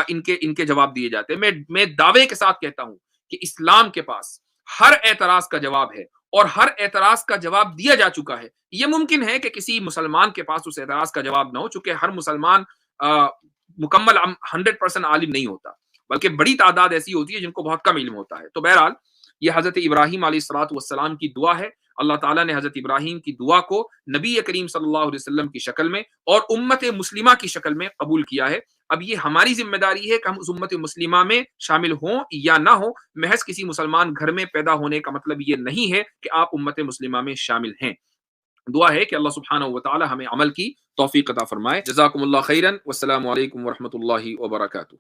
ان کے جواب دیے جاتے۔ میں دعوے کے ساتھ کہتا ہوں کہ اسلام کے پاس ہر اعتراض کا جواب ہے، اور ہر اعتراض کا جواب دیا جا چکا ہے۔ یہ ممکن ہے کہ کسی مسلمان کے پاس اس اعتراض کا جواب نہ ہو، چونکہ ہر مسلمان مکمل 100% عالم نہیں ہوتا، بلکہ بڑی تعداد ایسی ہوتی ہے جن کو بہت کم علم ہوتا ہے۔ تو بہرحال یہ حضرت ابراہیم علیہ الصلوۃ والسلام کی دعا ہے۔ اللہ تعالیٰ نے حضرت ابراہیم کی دعا کو نبی کریم صلی اللہ علیہ وسلم کی شکل میں اور امت مسلمہ کی شکل میں قبول کیا ہے۔ اب یہ ہماری ذمہ داری ہے کہ ہم اس امت مسلمہ میں شامل ہوں یا نہ ہوں۔ محض کسی مسلمان گھر میں پیدا ہونے کا مطلب یہ نہیں ہے کہ آپ امت مسلمہ میں شامل ہیں۔ دعا ہے کہ اللہ سبحانہ و تعالی ہمیں عمل کی توفیق عطا فرمائے۔ جزاکم اللہ خیرا، والسلام علیکم ورحمۃ اللہ وبرکاتہ۔